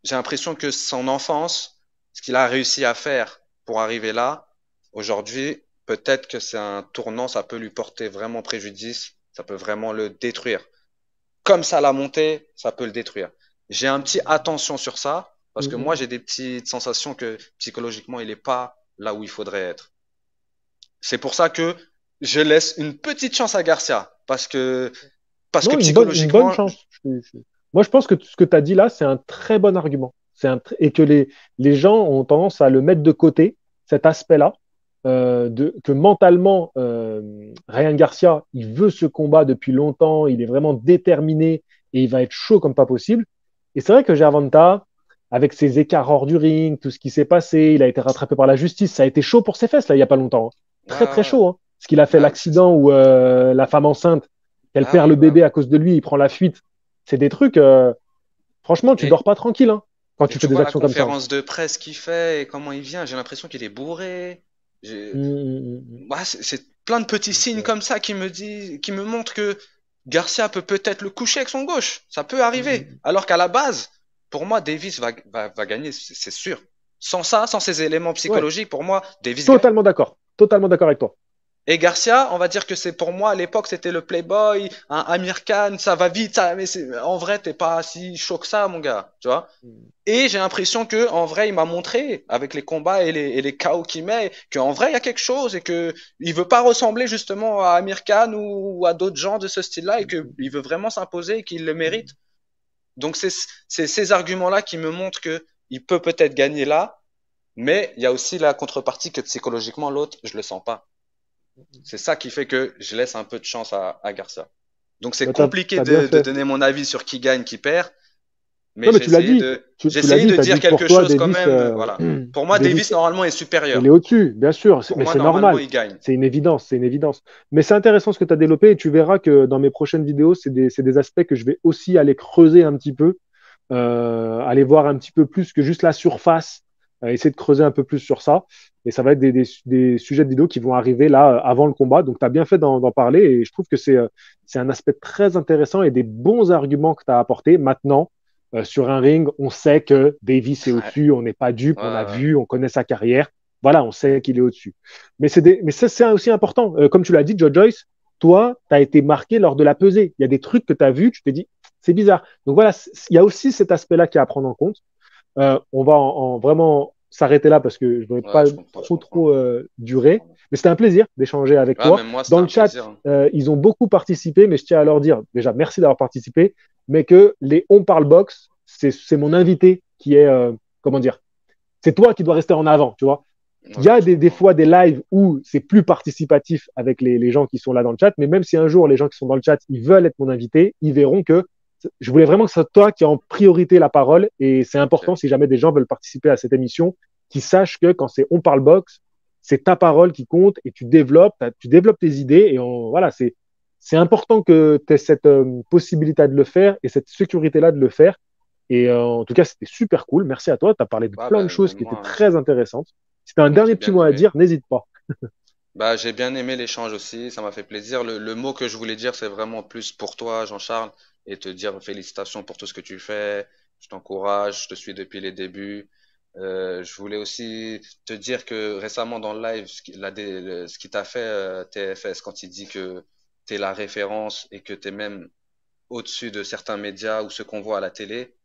J'ai l'impression que son enfance, ce qu'il a réussi à faire pour arriver là, aujourd'hui, peut-être que c'est un tournant, ça peut lui porter vraiment préjudice, ça peut vraiment le détruire. Comme ça l'a monté, ça peut le détruire. J'ai un petit attention sur ça, parce que moi, Hmm. j'ai des petites sensations que psychologiquement, il est pas là où il faudrait être. C'est pour ça que je laisse une petite chance à Garcia, parce que Non, une bonne psychologiquement, chance. Moi, je pense que ce que tu as dit là, c'est un très bon argument. Et que les gens ont tendance à le mettre de côté, cet aspect-là, que mentalement, Ryan Garcia, il veut ce combat depuis longtemps, il est vraiment déterminé et il va être chaud comme pas possible. Et c'est vrai que Gervonta, avec ses écarts hors du ring, tout ce qui s'est passé, il a été rattrapé par la justice, ça a été chaud pour ses fesses, là, il n'y a pas longtemps, hein. ouais, Très, très ouais, chaud, hein. Ce qu'il a fait, bah, l'accident où la femme enceinte, elle bah perd oui, le bah bébé oui. à cause de lui, il prend la fuite. C'est des trucs, franchement, tu Et, dors pas tranquille hein, quand et tu fais tu des vois la actions comme ça, hein. conférence de presse qu'il fait et comment il vient, j'ai l'impression qu'il est bourré. J'ai- Mm. Ouais, c'est plein de petits Donc, signes comme ça qui me montrent que Garcia peut peut-être le coucher avec son gauche. Ça peut arriver. mm. Alors qu'à la base, pour moi, Davis va gagner, c'est sûr. Sans ça, sans ces éléments Ouais, psychologiques, pour moi, Davis gagne. totalement d'accord. Totalement d'accord avec toi. Et Garcia, on va dire que c'est pour moi à l'époque c'était le Playboy, un Amir Khan, ça va vite, ça, mais en vrai t'es pas si chaud que ça mon gars, tu vois. Et j'ai l'impression que en vrai il m'a montré avec les combats et les KO qu'il met qu'en vrai il y a quelque chose et que il veut pas ressembler justement à Amir Khan ou à d'autres gens de ce style-là et que il veut vraiment s'imposer et qu'il le mérite. Donc c'est ces arguments-là qui me montrent que il peut peut-être gagner là, mais il y a aussi la contrepartie que psychologiquement l'autre je le sens pas. C'est ça qui fait que je laisse un peu de chance à Garcia. Donc c'est Bah, compliqué t'as bien de fait. donner mon avis sur qui gagne, qui perd, mais Non, mais tu l'as dit. j'ai Tu l'as essayé dit, de tu as dire dit que pour quelque toi, chose quand Davis, même. Voilà. Pour moi, Davis Davis normalement est il est supérieur. au-dessus, bien sûr, Pour mais moi, c'est normalement, normal. il gagne. C'est une évidence, c'est une évidence. Mais c'est intéressant ce que tu as développé et tu verras que dans mes prochaines vidéos, c'est des aspects que je vais aussi aller creuser un petit peu, aller voir un petit peu plus que juste la surface, essayer de creuser un peu plus sur ça. Et ça va être des sujets de vidéos qui vont arriver là avant le combat. Donc tu as bien fait d'en parler et je trouve que c'est un aspect très intéressant et des bons arguments que tu as apportés. Maintenant, sur un ring, on sait que Davis est Ouais, au-dessus, on n'est pas dupe, ouais, on a ouais. vu, on connaît sa carrière. Voilà, on sait qu'il est au-dessus. Mais ça, c'est aussi important. Comme tu l'as dit, Joe Joyce, toi, tu as été marqué lors de la pesée. Il y a des trucs que tu as vus, tu t'es dit, c'est bizarre. Donc voilà, il y a aussi cet aspect-là qui est à prendre en compte. On va vraiment s'arrêter là parce que je ne vais Ouais, pas je comprends. trop durer. Mais c'était un plaisir d'échanger avec Ah, toi. même moi, c'était Dans le un chat, plaisir. Hein. ils ont beaucoup participé, mais je tiens à leur dire déjà merci d'avoir participé, mais que les On Parle Box, c'est mon invité qui est, comment dire, c'est toi qui dois rester en avant, tu vois. Il y Ok, a je des comprends. fois des lives où c'est plus participatif avec les gens qui sont là dans le chat, mais même si un jour les gens qui sont dans le chat, ils veulent être mon invité, ils verront que je voulais vraiment que ce soit toi qui as en priorité la parole et c'est important Ok. si jamais des gens veulent participer à cette émission, qu'ils sachent que quand c'est On Parle Box, c'est ta parole qui compte et tu développes tes idées et voilà, c'est important que tu aies cette possibilité de le faire et cette sécurité-là de le faire. Et en tout cas, c'était super cool. Merci à toi. Tu as parlé de Ah, plein de bah, choses même qui étaient moi, hein. très intéressantes. Si tu as un Moi, dernier j'ai petit bien mot à aimé. dire, n'hésite pas. Bah, j'ai bien aimé l'échange aussi, ça m'a fait plaisir. Le mot que je voulais dire, c'est vraiment plus pour toi, Jean-Charles, et te dire félicitations pour tout ce que tu fais. Je t'encourage, je te suis depuis les débuts. Je voulais aussi te dire que récemment dans le live, ce qui t'a fait TFS quand il dit que t'es la référence et que t'es même au-dessus de certains médias ou ce qu'on voit à la télé,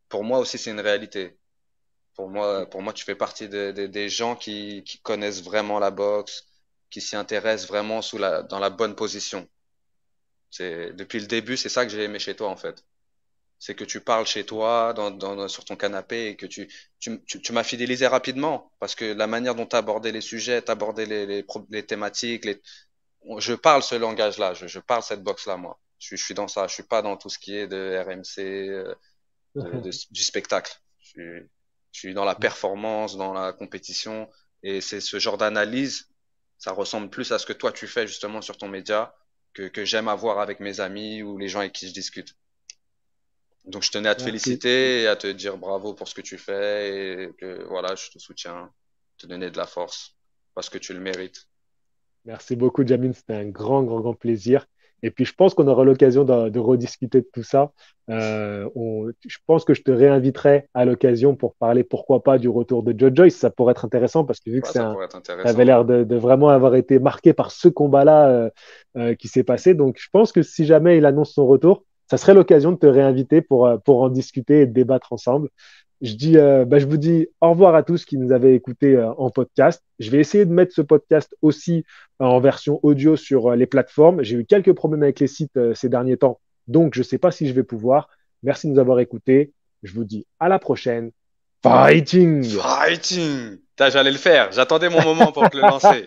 pour moi aussi c'est une réalité. Pour moi, tu fais partie des gens qui connaissent vraiment la boxe, qui s'y intéressent vraiment dans la bonne position. Depuis le début, c'est ça que j'ai aimé chez toi, en fait. C'est que tu parles chez toi, sur ton canapé, et que tu m'as fidélisé rapidement. Parce que la manière dont tu abordais les sujets, tu abordais les thématiques, je parle ce langage-là, je parle cette boxe-là, moi. Je suis dans ça, je suis pas dans tout ce qui est de RMC, du spectacle. Je suis dans la performance, dans la compétition, et c'est ce genre d'analyse, ça ressemble plus à ce que toi tu fais justement sur ton média, que j'aime avoir avec mes amis ou les gens avec qui je discute. Donc je tenais à te Merci. féliciter et à te dire bravo pour ce que tu fais et que voilà, je te soutiens, te donner de la force parce que tu le mérites. Merci beaucoup, Jamine. C'était un grand plaisir. Et puis, je pense qu'on aura l'occasion de rediscuter de tout ça. Je pense que je te réinviterai à l'occasion pour parler, pourquoi pas, du retour de Joe Joyce. Ça pourrait être intéressant parce que vu que Ouais, ça pourrait être ça avait intéressant. l'air de vraiment avoir été marqué par ce combat-là qui s'est passé. Donc, je pense que si jamais il annonce son retour, ça serait l'occasion de te réinviter pour en discuter et de débattre ensemble. Je vous dis au revoir à tous qui nous avaient écoutés en podcast. Je vais essayer de mettre ce podcast aussi en version audio sur les plateformes. J'ai eu quelques problèmes avec les sites ces derniers temps, donc je ne sais pas si je vais pouvoir. Merci de nous avoir écoutés. Je vous dis à la prochaine. Fighting! Fighting! Putain, j'allais le faire. J'attendais mon moment pour te le lancer.